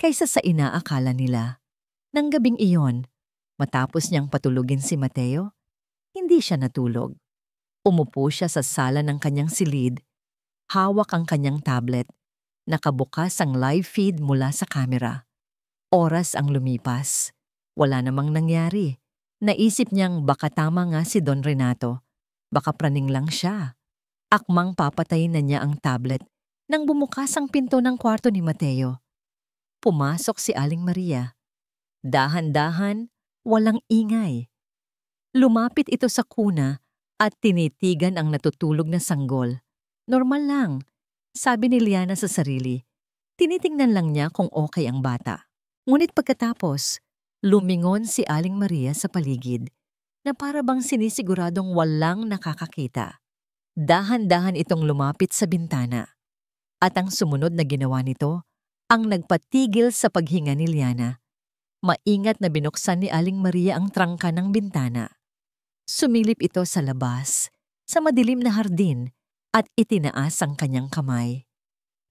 kaysa sa inaakala nila. Nang gabing iyon, matapos niyang patulugin si Mateo, hindi siya natulog. Umupo siya sa sala ng kanyang silid, hawak ang kanyang tablet, nakabukas ang live feed mula sa kamera. Oras ang lumipas. Wala namang nangyari. Naisip niyang baka tama nga si Don Renato. Baka praning lang siya. Akmang papatayin na niya ang tablet nang bumukas ang pinto ng kwarto ni Mateo. Pumasok si Aling Maria. Dahan-dahan, walang ingay. Lumapit ito sa kuna at tinitigan ang natutulog na sanggol. Normal lang, sabi ni Liana sa sarili. Tinitingnan lang niya kung okay ang bata. Ngunit pagkatapos, lumingon si Aling Maria sa paligid na para bang sinisiguradong walang nakakakita. Dahan-dahan itong lumapit sa bintana. At ang sumunod na ginawa nito, ang nagpatigil sa paghinga ni Liana. Maingat na binuksan ni Aling Maria ang trangka ng bintana. Sumilip ito sa labas, sa madilim na hardin, at itinaas ang kanyang kamay.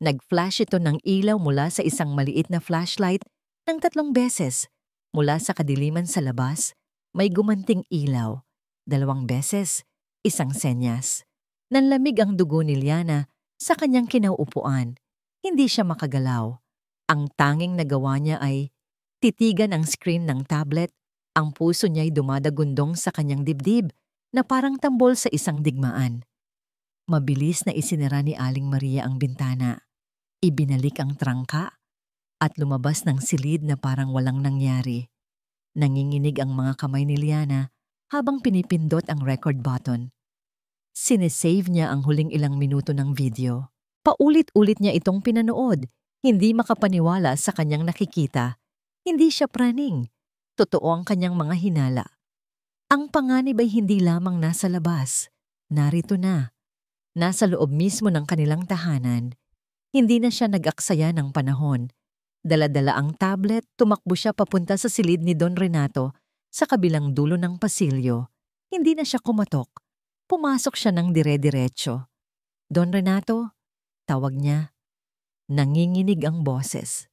Nag-flash ito ng ilaw mula sa isang maliit na flashlight ng 3 beses. Mula sa kadiliman sa labas, may gumanting ilaw. 2 beses, isang senyas. Nanlamig ang dugo ni Liana sa kanyang kinauupuan. Hindi siya makagalaw. Ang tanging nagawa niya ay titigan ang screen ng tablet. Ang puso niya'y dumadagundong sa kanyang dibdib na parang tambol sa isang digmaan. Mabilis na isinara ni Aling Maria ang bintana. Ibinalik ang trangka at lumabas ng silid na parang walang nangyari. Nanginginig ang mga kamay ni Liana habang pinipindot ang record button. Sinesave niya ang huling ilang minuto ng video. Paulit-ulit niya itong pinanood. Hindi makapaniwala sa kanyang nakikita. Hindi siya praning. Totoo ang kanyang mga hinala. Ang panganib ay hindi lamang nasa labas. Narito na. Nasa loob mismo ng kanilang tahanan. Hindi na siya nag-aksaya ng panahon. Dala-dala ang tablet, tumakbo siya papunta sa silid ni Don Renato sa kabilang dulo ng pasilyo. Hindi na siya kumatok. Pumasok siya ng dire-diretso. Don Renato, tawag niya. Nanginginig ang boses.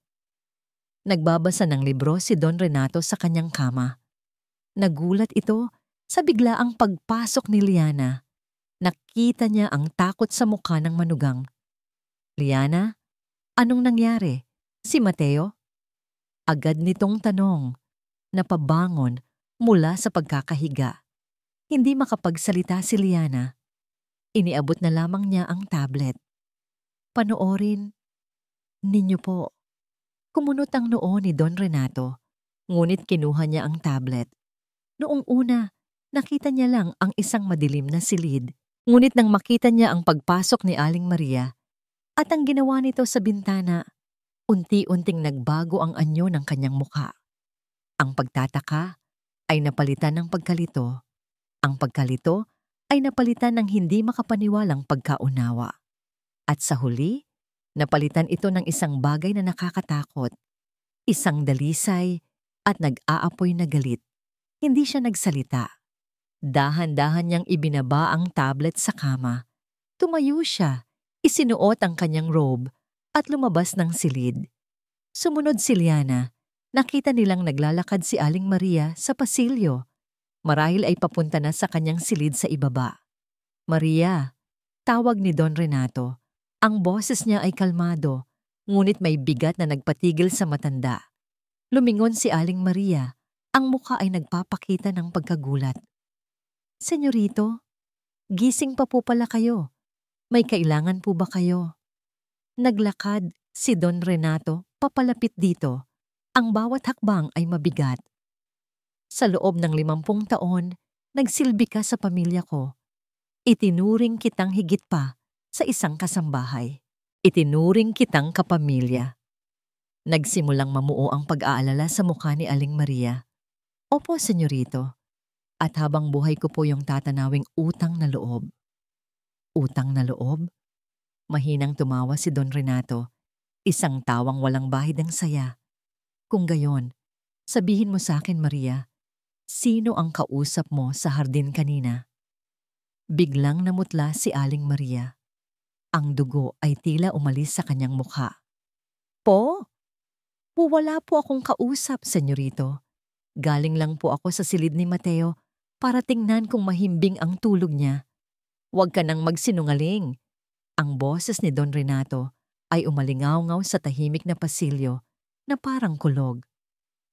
Nagbabasa ng libro si Don Renato sa kanyang kama. Nagulat ito sa biglaang pagpasok ni Liana. Nakita niya ang takot sa mukha ng manugang. Liana, anong nangyari? Si Mateo? Agad nitong tanong. Napabangon mula sa pagkakahiga. Hindi makapagsalita si Liana. Iniabot na lamang niya ang tablet. Panoorin ninyo po. Kumunot ang noo ni Don Renato, ngunit kinuha niya ang tablet. Noong una, nakita niya lang ang isang madilim na silid. Ngunit nang makita niya ang pagpasok ni Aling Maria at ang ginawa nito sa bintana, unti-unting nagbago ang anyo ng kanyang mukha. Ang pagtataka ay napalitan ng pagkalito. Ang pagkalito ay napalitan ng hindi makapaniwalang pagkaunawa. At sa huli, napalitan ito ng isang bagay na nakakatakot. Isang dalisay at nag-aapoy na galit. Hindi siya nagsalita. Dahan-dahan niyang ibinaba ang tablet sa kama. Tumayo siya, isinuot ang kanyang robe at lumabas ng silid. Sumunod si Liana. Nakita nilang naglalakad si Aling Maria sa pasilyo. Marahil ay papunta na sa kanyang silid sa ibaba. Maria, tawag ni Don Renato. Ang boses niya ay kalmado, ngunit may bigat na nagpatigil sa matanda. Lumingon si Aling Maria. Ang mukha ay nagpapakita ng pagkagulat. Senyorito, gising pa po pala kayo. May kailangan po ba kayo? Naglakad si Don Renato papalapit dito. Ang bawat hakbang ay mabigat. Sa loob ng 50 taon, nagsilbi ka sa pamilya ko. Itinuring kitang higit pa sa isang kasambahay. Itinuring kitang kapamilya. Nagsimulang mamuo ang pag-aalala sa mukha ni Aling Maria. Opo, senyorito. At habang buhay ko po yung tatanawing utang na loob. Utang na loob? Mahinang tumawa si Don Renato. Isang tawang walang bahid ang saya. Kung gayon, sabihin mo sa akin, Maria, sino ang kausap mo sa hardin kanina? Biglang namutla si Aling Maria. Ang dugo ay tila umalis sa kanyang mukha. Po? Wala po akong kausap, senyorito. Galing lang po ako sa silid ni Mateo para tingnan kung mahimbing ang tulog niya. Huwag ka nang magsinungaling. Ang boses ni Don Renato ay umalingaw-ngaw sa tahimik na pasilyo na parang kulog.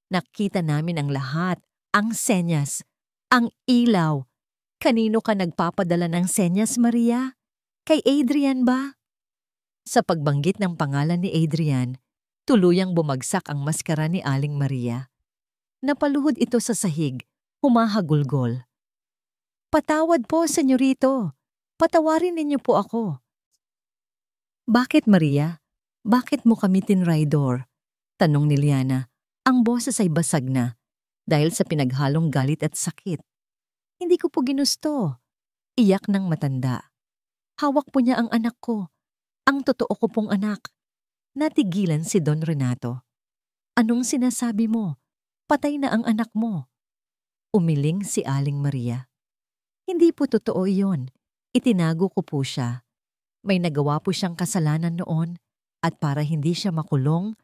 Nakita namin ang lahat, ang senyas, ang ilaw. Kanino ka nagpapadala ng senyas, Maria? Kay Adrian ba? Sa pagbanggit ng pangalan ni Adrian, tuluyang bumagsak ang maskara ni Aling Maria. Napaluhod ito sa sahig, humahagulgol. Patawad po, senyorito. Patawarin ninyo po ako. Bakit, Maria? Bakit mo kami tinraidor? Tanong ni Liana. Ang boses ay basag na dahil sa pinaghalong galit at sakit. Hindi ko po ginusto. Iyak ng matanda. Hawak po niya ang anak ko. Ang totoo ko pong anak. Natigilan si Don Renato. Anong sinasabi mo? Patay na ang anak mo. Umiling si Aling Maria. Hindi po totoo iyon. Itinago ko po siya. May nagawa po siyang kasalanan noon at para hindi siya makulong,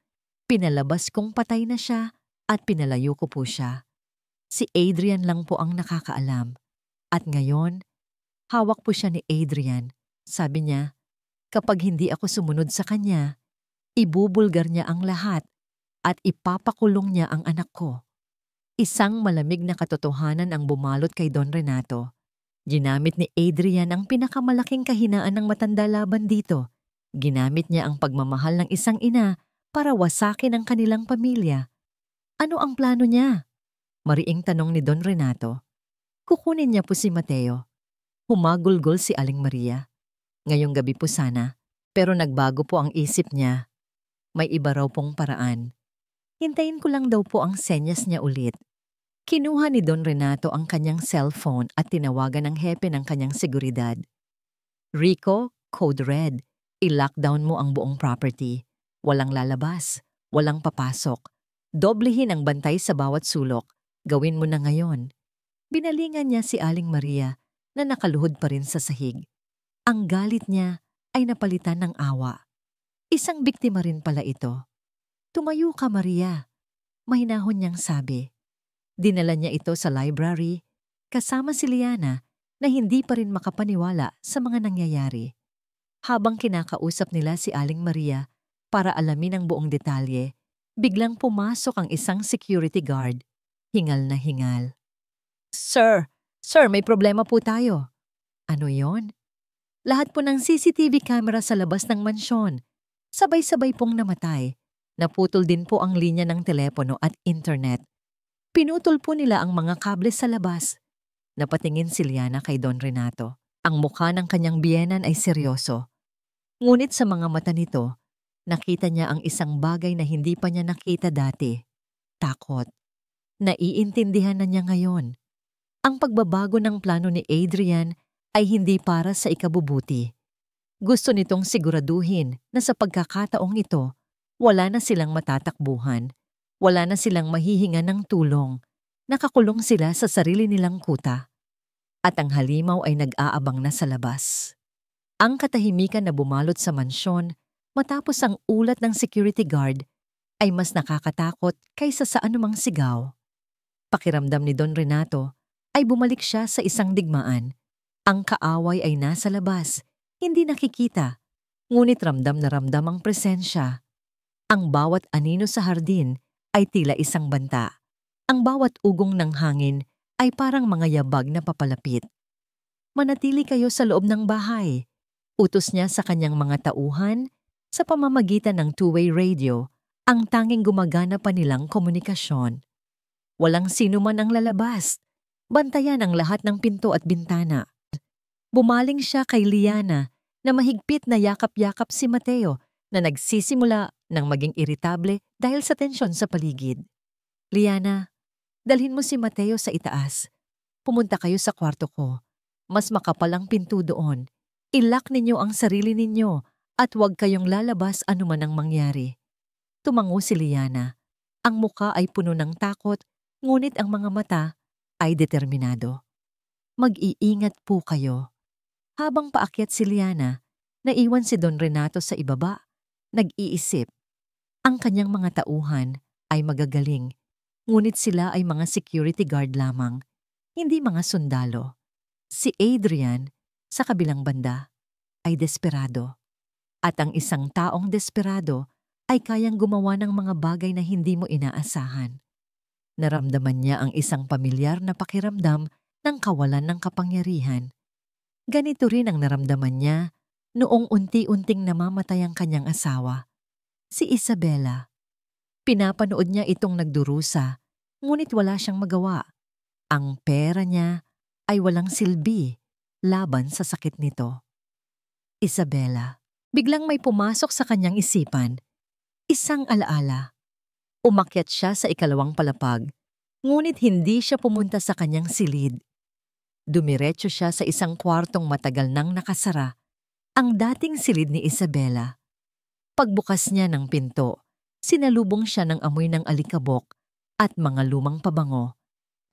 pinalabas kong patay na siya at pinalayo ko po siya. Si Adrian lang po ang nakakaalam. At ngayon, hawak po siya ni Adrian. Sabi niya, kapag hindi ako sumunod sa kanya, ibubulgar niya ang lahat at ipapakulong niya ang anak ko. Isang malamig na katotohanan ang bumalot kay Don Renato. Ginamit ni Adrian ang pinakamalaking kahinaan ng matanda laban dito. Ginamit niya ang pagmamahal ng isang ina para wasakin ang kanilang pamilya. Ano ang plano niya? Mariing tanong ni Don Renato. Kukunin niya po si Mateo. Humagulgol si Aling Maria. Ngayong gabi po sana, pero nagbago po ang isip niya. May iba raw pong paraan. Hintayin ko lang daw po ang senyas niya ulit. Kinuha ni Don Renato ang kanyang cellphone at tinawagan ng hepe ng kanyang seguridad. Rico, code red. I-lockdown mo ang buong property. Walang lalabas, walang papasok. Doblehin ang bantay sa bawat sulok. Gawin mo na ngayon. Binalingan niya si Aling Maria na nakaluhod pa rin sa sahig. Ang galit niya ay napalitan ng awa. Isang biktima rin pala ito. Tumayo ka, Maria. Mahinahon niyang sabi. Dinala niya ito sa library kasama si Liana na hindi pa rin makapaniwala sa mga nangyayari. Habang kinakausap nila si Aling Maria para alamin ang buong detalye, biglang pumasok ang isang security guard. Hingal na hingal. Sir, may problema po tayo. Ano yon? Lahat po ng CCTV camera sa labas ng mansyon. Sabay-sabay pong namatay. Naputol din po ang linya ng telepono at internet. Pinutol po nila ang mga kable sa labas. Napatingin si Liana kay Don Renato. Ang mukha ng kanyang biyenan ay seryoso. Ngunit sa mga mata nito, nakita niya ang isang bagay na hindi pa niya nakita dati. Takot. Naiintindihan na niya ngayon. Ang pagbabago ng plano ni Adrian ay hindi para sa ikabubuti. Gusto nitong siguraduhin na sa pagkakataong ito, wala na silang matatakbuhan. Wala na silang mahihinga ng tulong. Nakakulong sila sa sarili nilang kuta. At ang halimaw ay nag-aabang na sa labas. Ang katahimikan na bumalot sa mansyon matapos ang ulat ng security guard ay mas nakakatakot kaysa sa anumang sigaw. Pakiramdam ni Don Renato ay bumalik siya sa isang digmaan. Ang kaaway ay nasa labas, hindi nakikita, ngunit ramdam na ramdam ang presensya. Ang bawat anino sa hardin ay tila isang banta. Ang bawat ugong ng hangin ay parang mga yabag na papalapit. Manatili kayo sa loob ng bahay. Utos niya sa kanyang mga tauhan sa pamamagitan ng two-way radio, ang tanging gumagana pa nilang komunikasyon. Walang sino man ang lalabas. Bantayan ang lahat ng pinto at bintana. Bumaling siya kay Liana na mahigpit na yakap-yakap si Mateo na nagsisimula ng maging iritable dahil sa tensyon sa paligid. Liana, dalhin mo si Mateo sa itaas. Pumunta kayo sa kwarto ko. Mas makapal ang pinto doon. I-lock ninyo ang sarili ninyo at huwag kayong lalabas anuman ang mangyari. Tumango si Liana. Ang muka ay puno ng takot, ngunit ang mga mata ay determinado. Mag-iingat po kayo. Habang paakyat si Liana, naiwan si Don Renato sa ibaba. Nag-iisip. Ang kanyang mga tauhan ay magagaling, ngunit sila ay mga security guard lamang, hindi mga sundalo. Si Adrian, sa kabilang banda, ay desperado. At ang isang taong desperado ay kayang gumawa ng mga bagay na hindi mo inaasahan. Naramdaman niya ang isang pamilyar na pakiramdam ng kawalan ng kapangyarihan. Ganito rin ang naramdaman niya noong unti-unting namamatay ang kanyang asawa, si Isabela. Pinapanood niya itong nagdurusa, ngunit wala siyang magawa. Ang pera niya, ay walang silbi laban sa sakit nito. Isabela, biglang may pumasok sa kanyang isipan. Isang alaala. Umakyat siya sa ikalawang palapag, ngunit hindi siya pumunta sa kanyang silid. Dumiretso siya sa isang kwartong matagal nang nakasara, ang dating silid ni Isabela. Pagbukas niya ng pinto, sinalubong siya ng amoy ng alikabok at mga lumang pabango.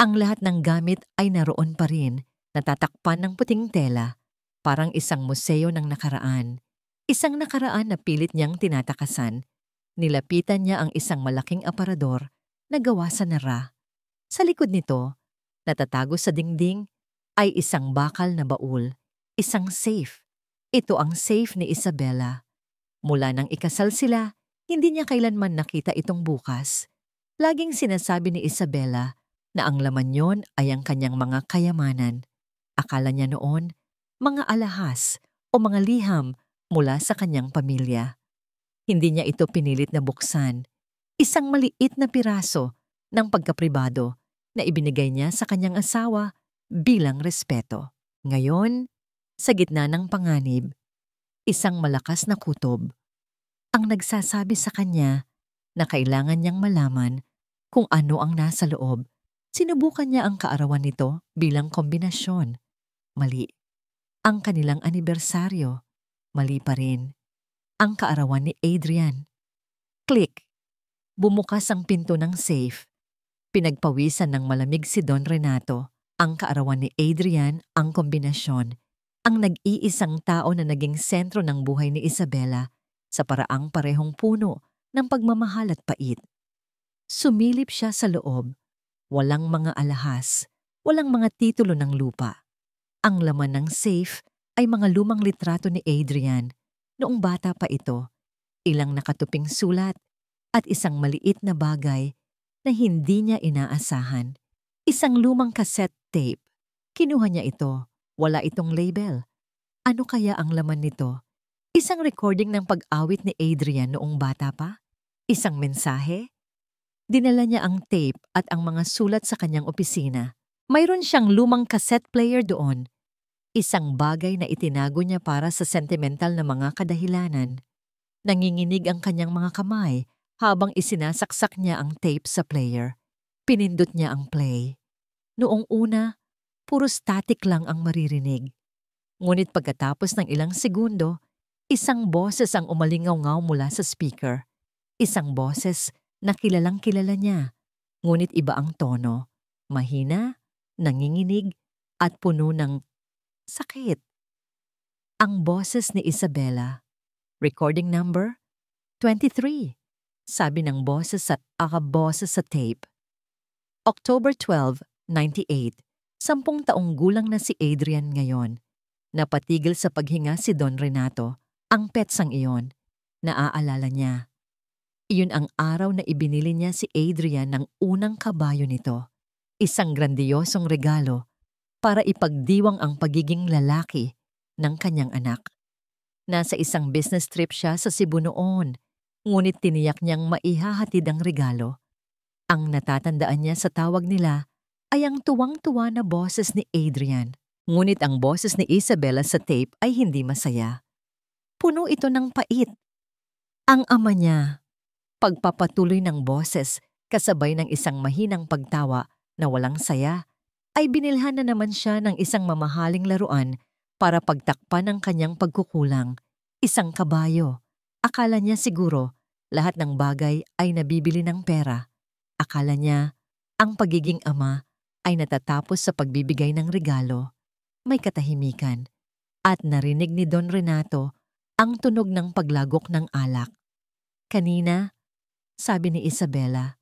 Ang lahat ng gamit ay naroon pa rin, natatakpan ng puting tela, parang isang museo ng nakaraan. Isang nakaraan na pilit niyang tinatakasan. Nilapitan niya ang isang malaking aparador na gawa sa nara. Sa likod nito, natatago sa dingding, ay isang bakal na baul, isang safe. Ito ang safe ni Isabela. Mula nang ikasal sila, hindi niya kailanman nakita itong bukas. Laging sinasabi ni Isabela na ang laman yon ay ang kanyang mga kayamanan. Akala niya noon, mga alahas o mga liham mula sa kanyang pamilya. Hindi niya ito pinilit na buksan. Isang maliit na piraso ng pagkapribado na ibinigay niya sa kanyang asawa bilang respeto. Ngayon, sa gitna ng panganib, isang malakas na kutob ang nagsasabi sa kanya na kailangan niyang malaman kung ano ang nasa loob. Sinubukan niya ang kaarawan nito bilang kombinasyon. Mali. Ang kanilang anibersaryo. Mali pa rin. Ang kaarawan ni Adrian. Click. Bumukas ang pinto ng safe. Pinagpawisan ng malamig si Don Renato. Ang kaarawan ni Adrian ang kombinasyon. Ang nag-iisang tao na naging sentro ng buhay ni Isabela sa paraang parehong puno ng pagmamahal at pait. Sumilip siya sa loob. Walang mga alahas, walang mga titulo ng lupa. Ang laman ng safe ay mga lumang litrato ni Adrian noong bata pa ito, ilang nakatuping sulat at isang maliit na bagay na hindi niya inaasahan. Isang lumang cassette tape. Kinuha niya ito. Wala itong label. Ano kaya ang laman nito? Isang recording ng pag-awit ni Adrian noong bata pa? Isang mensahe? Dinala niya ang tape at ang mga sulat sa kanyang opisina. Mayroon siyang lumang cassette player doon. Isang bagay na itinago niya para sa sentimental na mga kadahilanan. Nanginginig ang kanyang mga kamay habang isinasaksak niya ang tape sa player. Pinindot niya ang play. Noong una, puro static lang ang maririnig. Ngunit pagkatapos ng ilang segundo, isang boses ang umalingaw-ngaw mula sa speaker. Isang boses na kilalang-kilala niya, ngunit iba ang tono. Mahina, nanginginig, at puno ng sakit. Ang boses ni Isabela. Recording number 23. Sabi ng boses at boses sa tape. October 12, 98. 10 taong gulang na si Adrian ngayon. Napatigil sa paghinga si Don Renato, ang petsang iyon. Naaalala niya. Iyon ang araw na ibinili niya si Adrian ng unang kabayo nito. Isang grandiyosong regalo para ipagdiwang ang pagiging lalaki ng kanyang anak. Nasa isang business trip siya sa Cebu noon, ngunit tiniyak niyang maihahatid ang regalo. Ang natatandaan niya sa tawag nila ay ang tuwang-tuwa na boses ni Adrian. Ngunit ang boses ni Isabela sa tape ay hindi masaya. Puno ito ng pait. Ang ama niya, pagpapatuloy ng boses kasabay ng isang mahinang pagtawa na walang saya, ay binilhan na naman siya ng isang mamahaling laruan para pagtakpan ang kanyang pagkukulang. Isang kabayo. Akala niya siguro lahat ng bagay ay nabibili ng pera. Akala niya ang pagiging ama ay natatapos sa pagbibigay ng regalo. May katahimikan. At narinig ni Don Renato ang tunog ng paglagok ng alak. Kanina, sabi ni Isabela,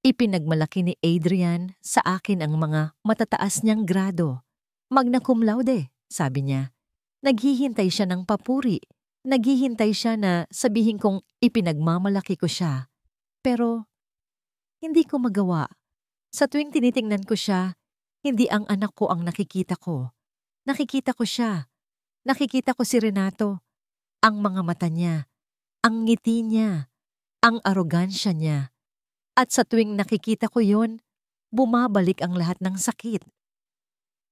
ipinagmalaki ni Adrian sa akin ang mga matataas niyang grado. Magna cum laude, sabi niya. Naghihintay siya ng papuri. Naghihintay siya na sabihin kong ipinagmamalaki ko siya. Pero hindi ko magawa. Sa tuwing tinitingnan ko siya, hindi ang anak ko ang nakikita ko. Nakikita ko siya. Nakikita ko si Renato. Ang mga mata niya, ang ngiti niya, ang arogansya niya. At sa tuwing nakikita ko yon, bumabalik ang lahat ng sakit.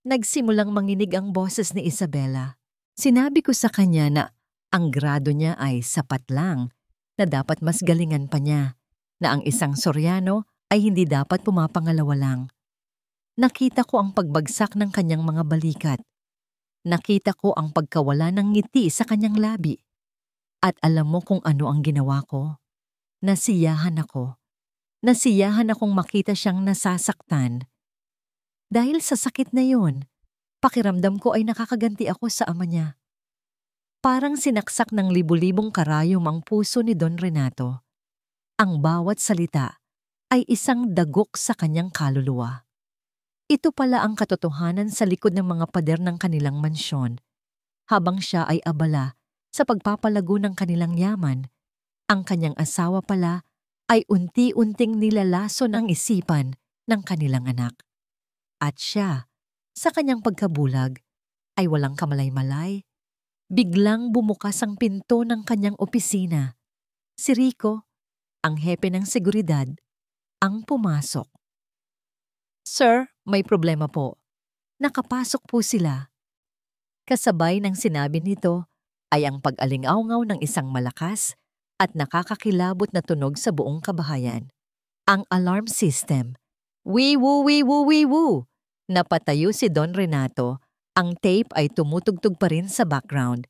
Nagsimulang manginig ang boses ni Isabela. Sinabi ko sa kanya na ang grado niya ay sapat lang, na dapat mas galingan pa niya, na ang isang Soriano ay hindi dapat pumapangalawa lang. Nakita ko ang pagbagsak ng kanyang mga balikat. Nakita ko ang pagkawala ng ngiti sa kanyang labi. At alam mo kung ano ang ginawa ko? Nasiyahan ako. Nasiyahan akong makita siyang nasasaktan. Dahil sa sakit na yon, pakiramdam ko ay nakakaganti ako sa ama niya. Parang sinaksak ng libu-libong karayom ang puso ni Don Renato. Ang bawat salita ay isang dagok sa kanyang kaluluwa. Ito pala ang katotohanan sa likod ng mga pader ng kanilang mansyon. Habang siya ay abala sa pagpapalago ng kanilang yaman, ang kanyang asawa pala ay unti-unting nilalason ang isipan ng kanilang anak. At siya, sa kanyang pagkabulag, ay walang kamalay-malay. Biglang bumukas ang pinto ng kanyang opisina. Si Rico, ang hepe ng seguridad, ang pumasok. "Sir, may problema po." Nakapasok po sila. Kasabay ng sinabi nito ay ang pag-alingawngaw ng isang malakas at nakakakilabot na tunog sa buong kabahayan. Ang alarm system. Wee-woo, wee-woo, wee-woo! Napatayo si Don Renato. Ang tape ay tumutugtog pa rin sa background.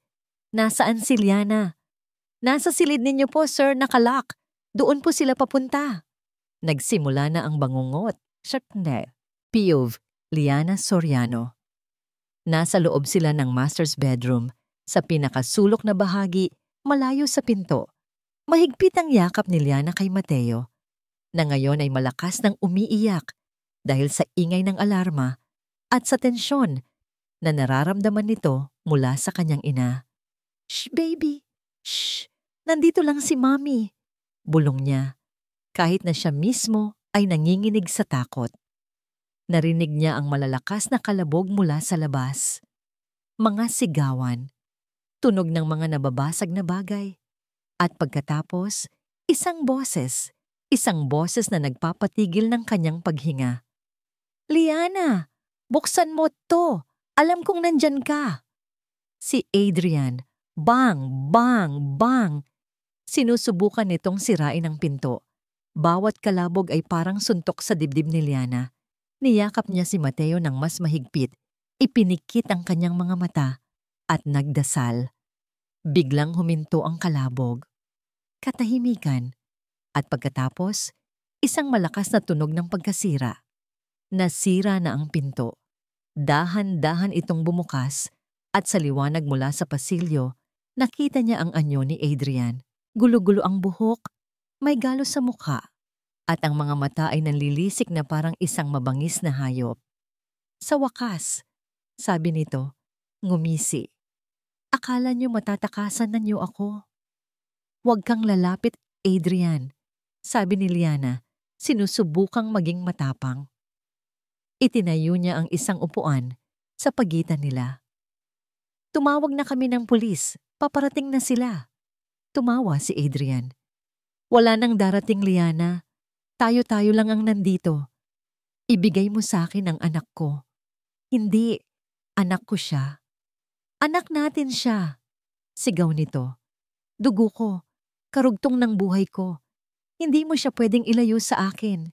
"Nasaan si Liana?" "Nasa silid ninyo po, sir, nakalock. Doon po sila papunta." Nagsimula na ang bangungot. POV, Liana Soriano. Nasa loob sila ng master's bedroom, sa pinakasulok na bahagi, malayo sa pinto. Mahigpit ang yakap ni Liana kay Mateo, na ngayon ay malakas ng umiiyak dahil sa ingay ng alarma at sa tensyon na nararamdaman nito mula sa kanyang ina. "Shh, baby! Shh! Nandito lang si Mommy!" Bulong niya, kahit na siya mismo ay nanginginig sa takot. Narinig niya ang malalakas na kalabog mula sa labas. Mga sigawan, tunog ng mga nababasag na bagay, at pagkatapos, isang boses na nagpapatigil ng kanyang paghinga. "Liana, buksan mo to! Alam kong nandyan ka!" Si Adrian, bang, bang, bang! Sinusubukan nitong sirain ang pinto. Bawat kalabog ay parang suntok sa dibdib ni Liana. Niyakap niya si Mateo ng mas mahigpit, ipinikit ang kanyang mga mata, at nagdasal. Biglang huminto ang kalabog. Katahimikan, at pagkatapos, isang malakas na tunog ng pagkasira. Nasira na ang pinto. Dahan-dahan itong bumukas, at sa liwanag mula sa pasilyo, nakita niya ang anyo ni Adrian. Gulo-gulo ang buhok, may galos sa mukha, at ang mga mata ay nanlilisik na parang isang mabangis na hayop. "Sa wakas," sabi nito, ngumisi. "Akala niyo matatakasan na niyo ako." "Huwag kang lalapit, Adrian," sabi ni Liana, sinusubukang maging matapang. Itinayo niya ang isang upuan sa pagitan nila. "Tumawag na kami ng pulis, paparating na sila." Tumawa si Adrian. "Wala nang darating, Liana. Tayo-tayo lang ang nandito. Ibigay mo sa akin ang anak ko." "Hindi, anak ko siya." "Anak natin siya," sigaw nito. "Dugo ko, karugtong ng buhay ko. Hindi mo siya pwedeng ilayo sa akin."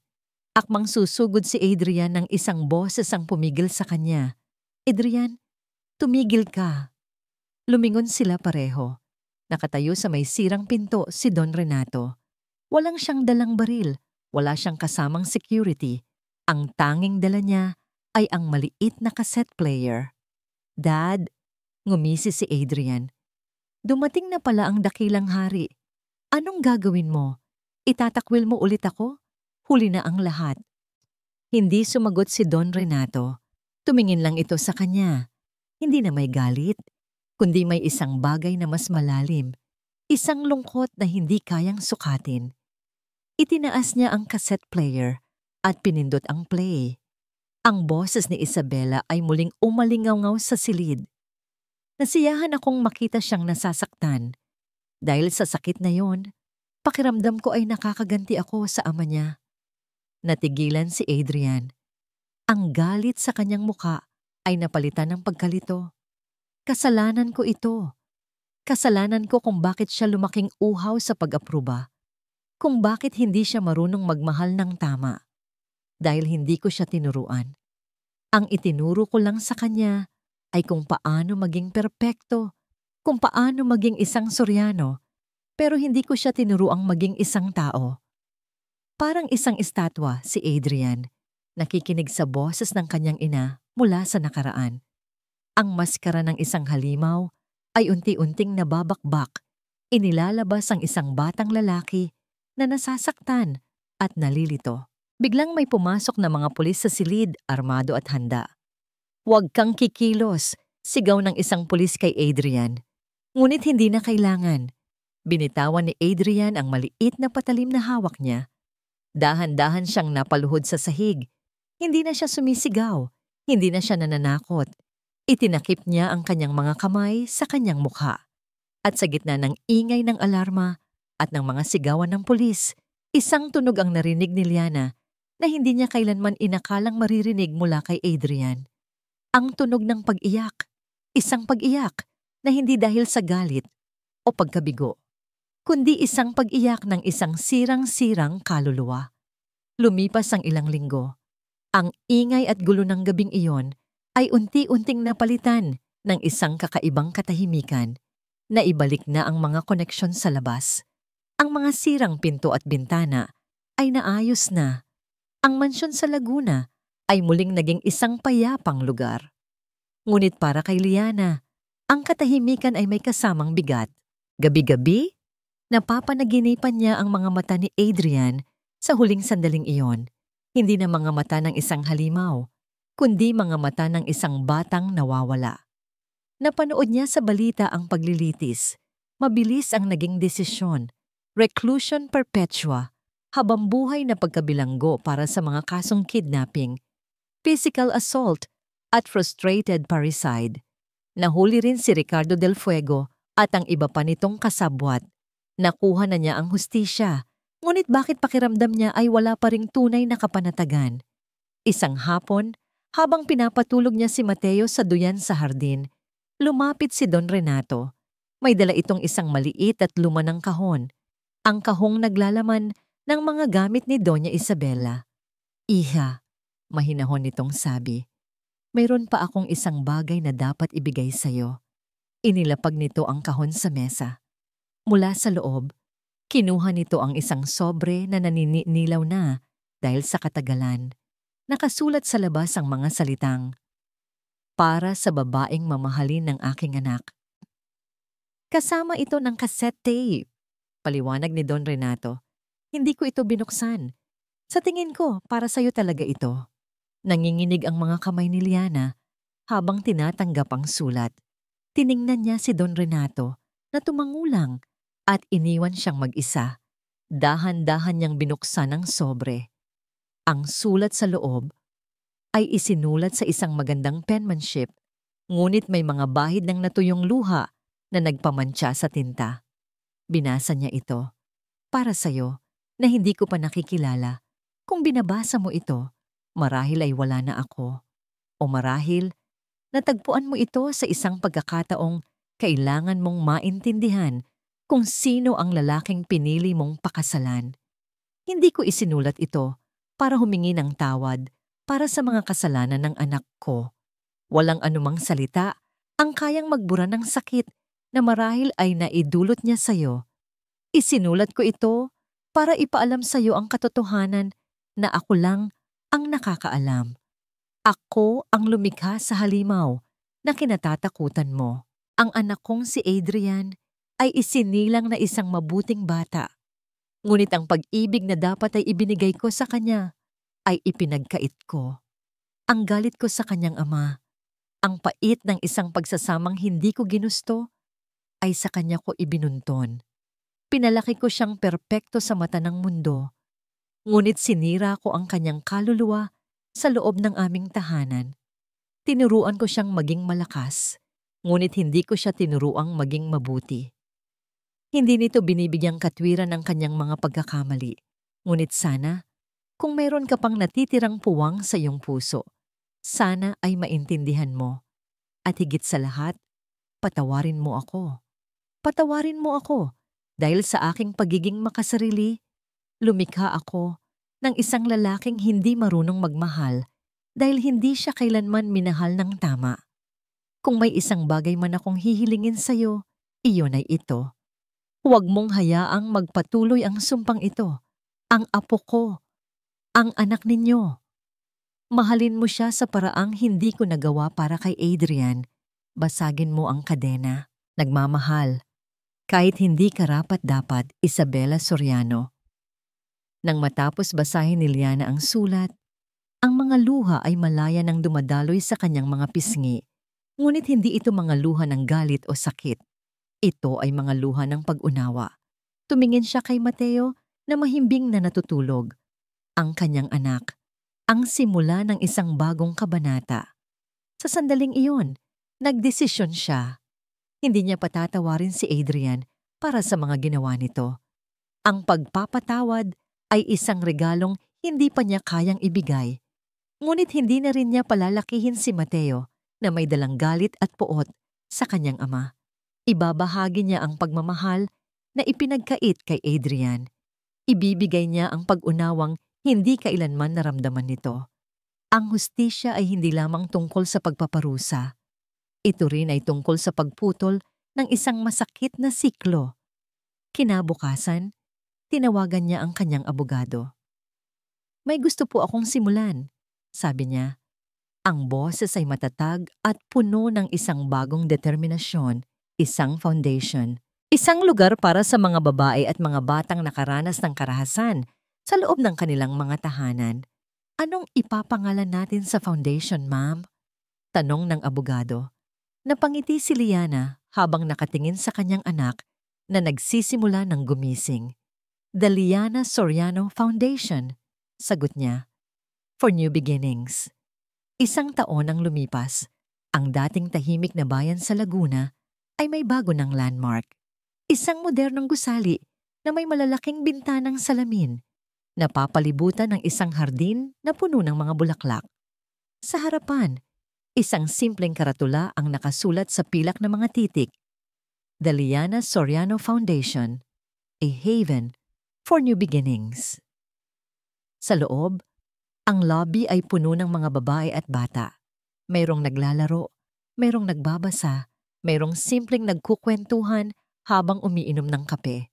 Akmang susugod si Adrian ng isang boses ang pumigil sa kanya. "Adrian, tumigil ka." Lumingon sila pareho. Nakatayo sa may sirang pinto si Don Renato. Walang siyang dalang baril. Wala siyang kasamang security. Ang tanging dala niya ay ang maliit na cassette player. "Dad," ngumisi si Adrian. "Dumating na pala ang dakilang hari. Anong gagawin mo? Itatakwil mo ulit ako? Huli na ang lahat." Hindi sumagot si Don Renato. Tumingin lang ito sa kanya. Hindi na may galit, kundi may isang bagay na mas malalim. Isang lungkot na hindi kayang sukatin. Itinaas niya ang cassette player at pinindot ang play. Ang boses ni Isabela ay muling umalingaw sa silid. Nasiyahan akong makita siyang nasasaktan. Dahil sa sakit na yon, pakiramdam ko ay nakakaganti ako sa ama niya. Natigilan si Adrian. Ang galit sa kanyang muka ay napalitan ng pagkalito. Kasalanan ko ito. Kasalanan ko kung bakit siya lumaking uhaw sa pag-apruba. Kung bakit hindi siya marunong magmahal ng tama. Dahil hindi ko siya tinuruan. Ang itinuro ko lang sa kanya ay kung paano maging perpekto, kung paano maging isang Suryano, pero hindi ko siya tinuruang maging isang tao. Parang isang estatwa si Adrian, nakikinig sa boses ng kanyang ina mula sa nakaraan. Ang maskara ng isang halimaw ay unti-unting nababakbak, inilalabas ang isang batang lalaki na nasasaktan at nalilito. Biglang may pumasok na mga pulis sa silid, armado at handa. "Huwag kang kikilos," sigaw ng isang pulis kay Adrian. Ngunit hindi na kailangan. Binitawan ni Adrian ang maliit na patalim na hawak niya. Dahan-dahan siyang napaluhod sa sahig. Hindi na siya sumisigaw, hindi na siya nananakot. Itinakip niya ang kanyang mga kamay sa kanyang mukha. At sa gitna ng ingay ng alarma at ng mga sigawan ng pulis, isang tunog ang narinig ni Liana na hindi niya kailanman inakalang maririnig mula kay Adrian. Ang tunog ng pag-iyak, isang pag-iyak na hindi dahil sa galit o pagkabigo, kundi isang pag-iyak ng isang sirang-sirang kaluluwa. Lumipas ang ilang linggo. Ang ingay at gulo ng gabing iyon ay unti-unting napalitan ng isang kakaibang katahimikan na ibalik na ang mga koneksyon sa labas. Ang mga sirang pinto at bintana ay naayos na. Ang mansyon sa Laguna ay muling naging isang payapang lugar. Ngunit para kay Liana, ang katahimikan ay may kasamang bigat. Gabi-gabi, napapanaginipan niya ang mga mata ni Adrian sa huling sandaling iyon. Hindi na mga mata ng isang halimaw, kundi mga mata ng isang batang nawawala. Napanood niya sa balita ang paglilitis. Mabilis ang naging desisyon. Reclusion perpetua, habambuhay na pagkabilanggo para sa mga kasong kidnapping, physical assault, at frustrated parricide. Nahuli rin si Ricardo del Fuego at ang iba pa nitong kasabwat. Nakuha na niya ang hustisya, ngunit bakit pakiramdam niya ay wala pa ring tunay na kapanatagan? Isang hapon, habang pinapatulog niya si Mateo sa duyan sa hardin, lumapit si Don Renato. May dala itong isang maliit at lumanang kahon. Ang kahong naglalaman ng mga gamit ni Doña Isabela. "Iha," mahinahon nitong sabi, "mayroon pa akong isang bagay na dapat ibigay sa'yo." Inilapag nito ang kahon sa mesa. Mula sa loob, kinuha nito ang isang sobre na naninilaw na dahil sa katagalan. Nakasulat sa labas ang mga salitang, "Para sa babaeng mamahalin ng aking anak." Kasama ito ng cassette tape. Paliwanag ni Don Renato. "Hindi ko ito binuksan. Sa tingin ko, para sa'yo talaga ito." Nanginginig ang mga kamay ni Liana habang tinatanggap ang sulat. Tiningnan niya si Don Renato na tumangulang at iniwan siyang mag-isa. Dahan-dahan niyang binuksan ang sobre. Ang sulat sa loob ay isinulat sa isang magandang penmanship, ngunit may mga bahid ng natuyong luha na nagpamantsa sa tinta. Binasa niya ito. "Para sa'yo, na hindi ko pa nakikilala. Kung binabasa mo ito, marahil ay wala na ako. O marahil, natagpuan mo ito sa isang pagkakataong kailangan mong maintindihan kung sino ang lalaking pinili mong pakasalan. Hindi ko isinulat ito para humingi ng tawad para sa mga kasalanan ng anak ko. Walang anumang salita ang kayang magbura ng sakit na marahil ay naidulot niya sa'yo. Isinulat ko ito para ipaalam sa'yo ang katotohanan na ako lang ang nakakaalam. Ako ang lumikha sa halimaw na kinatatakutan mo. Ang anak kong si Adrian ay isinilang na isang mabuting bata. Ngunit ang pag-ibig na dapat ay ibinigay ko sa kanya ay ipinagkait ko. Ang galit ko sa kanyang ama, ang pait ng isang pagsasamang hindi ko ginusto, ay sa kanya ko ibinunton. Pinalaki ko siyang perpekto sa mata ng mundo, ngunit sinira ko ang kanyang kaluluwa sa loob ng aming tahanan. Tinuruan ko siyang maging malakas, ngunit hindi ko siya tinuruang maging mabuti. Hindi nito binibigyang katwiran ang kanyang mga pagkakamali, ngunit sana, kung mayroon ka pang natitirang puwang sa iyong puso, Sana ay maintindihan mo. At higit sa lahat, patawarin mo ako. Patawarin mo ako dahil sa aking pagiging makasarili, lumikha ako ng isang lalaking hindi marunong magmahal dahil hindi siya kailanman minahal ng tama. Kung may isang bagay man akong hihilingin sa'yo, iyon ay ito. Huwag mong hayaang magpatuloy ang sumpang ito. Ang apo ko, ang anak ninyo. Mahalin mo siya sa paraang hindi ko nagawa para kay Adrian. Basagin mo ang kadena. Nagmamahal. Kahit hindi karapat-dapat, Isabela Soriano. Nang matapos basahin ni Liana ang sulat, ang mga luha ay malaya nang dumadaloy sa kanyang mga pisngi. Ngunit hindi ito mga luha ng galit o sakit. Ito ay mga luha ng pag-unawa. Tumingin siya kay Mateo na mahimbing na natutulog. Ang kanyang anak, ang simula ng isang bagong kabanata. Sa sandaling iyon, nagdesisyon siya. Hindi niya patatawarin si Adrian para sa mga ginawa nito. Ang pagpapatawad ay isang regalong hindi pa niya kayang ibigay. Ngunit hindi na rin niya palalakihin si Mateo na may dalang galit at puot sa kanyang ama. Ibabahagi niya ang pagmamahal na ipinagkait kay Adrian. Ibibigay niya ang pag-unawang hindi kailanman naramdaman nito. Ang hustisya ay hindi lamang tungkol sa pagpaparusa. Ito rin ay tungkol sa pagputol ng isang masakit na siklo. Kinabukasan, tinawagan niya ang kanyang abogado. May gusto po akong simulan, sabi niya. Ang boses ay matatag at puno ng isang bagong determinasyon, isang foundation. Isang lugar para sa mga babae at mga batang nakaranas ng karahasan sa loob ng kanilang mga tahanan. Anong ipapangalan natin sa foundation, ma'am? Tanong ng abogado. Napangiti si Liana habang nakatingin sa kanyang anak na nagsisimula ng gumising. The Liana Soriano Foundation, sagot niya. For new beginnings. Isang taon ang lumipas. Ang dating tahimik na bayan sa Laguna ay may bago ng landmark. Isang modernong gusali na may malalaking bintanang salamin, napapalibutan ng isang hardin na puno ng mga bulaklak. Sa harapan, isang simpleng karatula ang nakasulat sa pilak ng mga titik. The Liana Soriano Foundation, a haven for new beginnings. Sa loob, ang lobby ay puno ng mga babae at bata. Mayroong naglalaro, mayroong nagbabasa, mayroong simpleng nagkukwentuhan habang umiinom ng kape.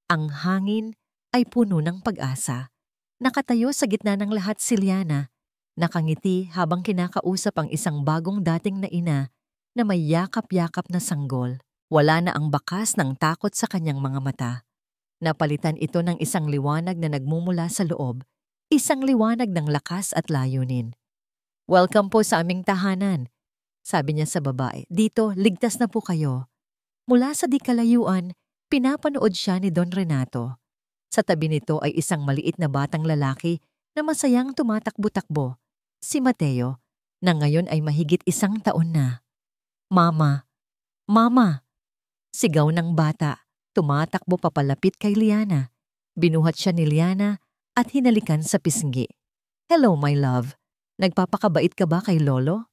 Ang hangin ay puno ng pag-asa. Nakatayo sa gitna ng lahat si Liana, nakangiti habang kinakausap ang isang bagong dating na ina na may yakap-yakap na sanggol. Wala na ang bakas ng takot sa kanyang mga mata. Napalitan ito ng isang liwanag na nagmumula sa loob, isang liwanag ng lakas at layunin. Welcome po sa aming tahanan, sabi niya sa babae. Dito, ligtas na po kayo. Mula sa di kalayuan, pinapanood siya ni Don Renato. Sa tabi nito ay isang maliit na batang lalaki na masayang tumatakbo-takbo, si Mateo, na ngayon ay mahigit 1 taon na. Mama! Mama! Sigaw ng bata, tumatakbo papalapit kay Liana. Binuhat siya ni Liana at hinalikan sa pisngi. Hello, my love. Nagpapakabait ka ba kay Lolo?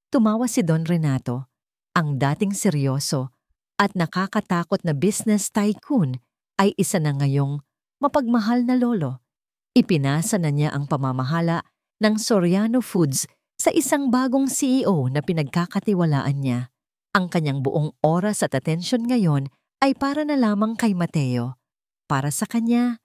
Tumawa si Don Renato, ang dating seryoso at nakakatakot na business tycoon ay isa na ngayong mapagmahal na lolo. Ipinasa na niya ang pamamahala ng Soriano Foods sa isang bagong CEO na pinagkakatiwalaan niya. Ang kanyang buong oras at atensyon ngayon ay para na lamang kay Mateo. Para sa kanya,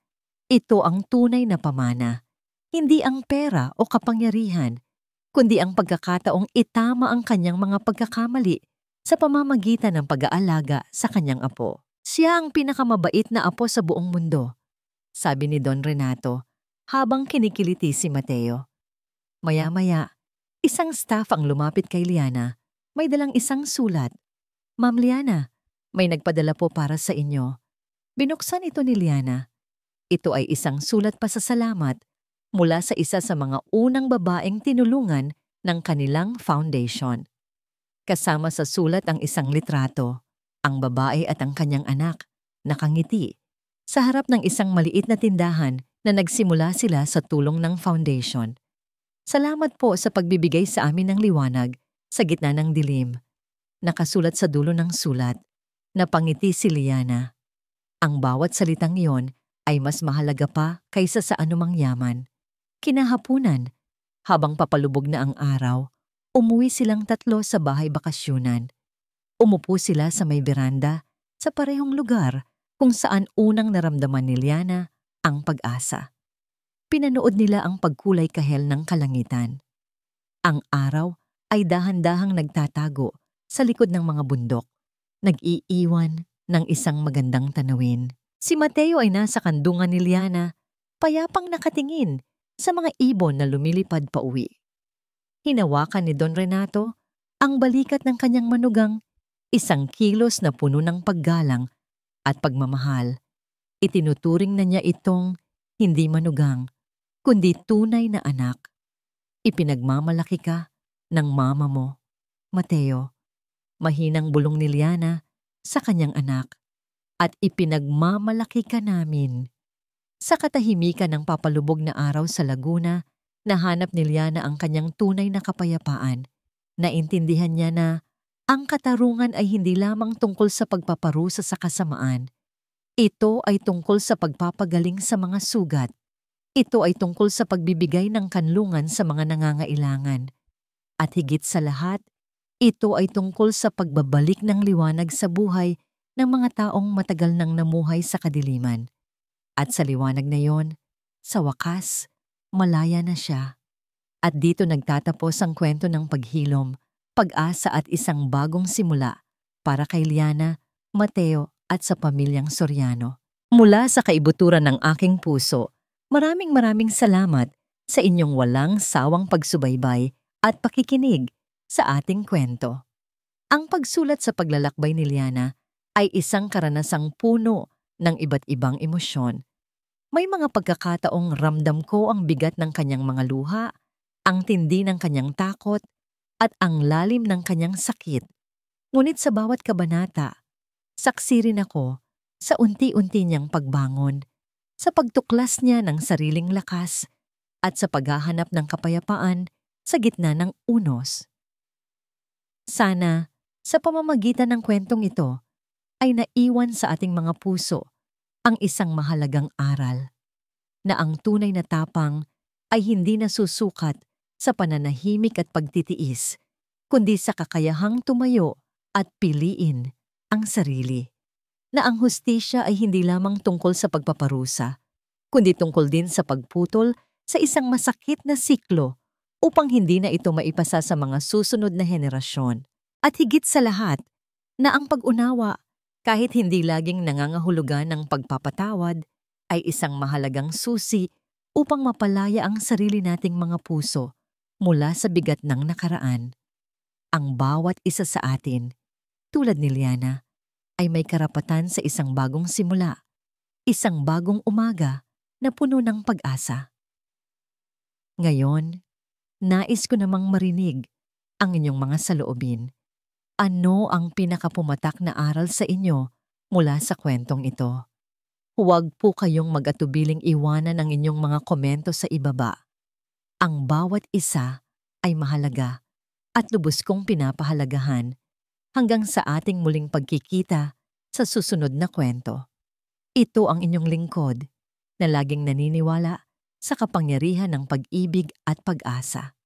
ito ang tunay na pamana. Hindi ang pera o kapangyarihan, kundi ang pagkakataong itama ang kanyang mga pagkakamali sa pamamagitan ng pag-aalaga sa kanyang apo. Siya ang pinakamabait na apo sa buong mundo, sabi ni Don Renato habang kinikiliti si Mateo. Maya-maya, isang staff ang lumapit kay Liana. May dalang isang sulat. Ma'am Liana, may nagpadala po para sa inyo. Binuksan ito ni Liana. Ito ay isang sulat pasasalamat mula sa isa sa mga unang babaeng tinulungan ng kanilang foundation. Kasama sa sulat ang isang litrato, ang babae at ang kanyang anak, nakangiti, sa harap ng isang maliit na tindahan na nagsimula sila sa tulong ng foundation. Salamat po sa pagbibigay sa amin ng liwanag sa gitna ng dilim. Nakasulat sa dulo ng sulat, napangiti si Liana. Ang bawat salitang iyon ay mas mahalaga pa kaysa sa anumang yaman. Kinahapunan, habang papalubog na ang araw, umuwi silang tatlo sa bahay bakasyunan. Umupo sila sa may beranda sa parehong lugar kung saan unang naramdaman ni Liana ang pag-asa. Pinanood nila ang pagkulay kahel ng kalangitan. Ang araw ay dahan-dahang nagtatago sa likod ng mga bundok, nag-iiwan ng isang magandang tanawin. Si Mateo ay nasa kandungan ni Liana, payapang nakatingin sa mga ibon na lumilipad pa uwi. Hinawakan ni Don Renato ang balikat ng kanyang manugang, 1 kilos na puno ng paggalang at pagmamahal. Itinuturing na niya itong hindi manugang, kundi tunay na anak. Ipinagmamalaki ka ng mama mo, Mateo. Mahinang bulong ni Liana sa kanyang anak. At ipinagmamalaki ka namin. Sa katahimikan ng papalubog na araw sa Laguna, nahanap ni Liana ang kanyang tunay na kapayapaan. Naintindihan niya na ang katarungan ay hindi lamang tungkol sa pagpaparusa sa kasamaan. Ito ay tungkol sa pagpapagaling sa mga sugat. Ito ay tungkol sa pagbibigay ng kanlungan sa mga nangangailangan. At higit sa lahat, ito ay tungkol sa pagbabalik ng liwanag sa buhay ng mga taong matagal nang namuhay sa kadiliman. At sa liwanag na yon, sa wakas, malaya na siya. At dito nagtatapos ang kwento ng paghilom, pag-asa at isang bagong simula para kay Liana, Mateo at sa pamilyang Soriano. Mula sa kaibuturan ng aking puso, maraming salamat sa inyong walang sawang pagsubaybay at pakikinig sa ating kwento. Ang pagsulat sa paglalakbay ni Liana ay isang karanasang puno ng iba't ibang emosyon. May mga pagkakataong ramdam ko ang bigat ng kanyang mga luha, ang tindi ng kanyang takot, at ang lalim ng kanyang sakit. Ngunit sa bawat kabanata, saksi rin ako sa unti-unti niyang pagbangon, sa pagtuklas niya ng sariling lakas, at sa paghahanap ng kapayapaan sa gitna ng unos. Sana, sa pamamagitan ng kwentong ito, ay naiwan sa ating mga puso ang isang mahalagang aral, na ang tunay na tapang ay hindi nasusukat sa pananahimik at pagtitiis, kundi sa kakayahang tumayo at piliin ang sarili. Na ang hustisya ay hindi lamang tungkol sa pagpaparusa, kundi tungkol din sa pagputol sa isang masakit na siklo upang hindi na ito maipasa sa mga susunod na henerasyon. At higit sa lahat, na ang pag-unawa, kahit hindi laging nangangahulugan ng pagpapatawad, ay isang mahalagang susi upang mapalaya ang sarili nating mga puso mula sa bigat ng nakaraan. Ang bawat isa sa atin, tulad ni Liana, ay may karapatan sa isang bagong simula, isang bagong umaga na puno ng pag-asa. Ngayon, nais ko namang marinig ang inyong mga saloobin. Ano ang pinakapumatak na aral sa inyo mula sa kwentong ito? Huwag po kayong mag-atubiling iwanan ang inyong mga komento sa ibaba. Ang bawat isa ay mahalaga at lubos kong pinapahalagahan hanggang sa ating muling pagkikita sa susunod na kwento. Ito ang inyong lingkod na laging naniniwala sa kapangyarihan ng pag-ibig at pag-asa.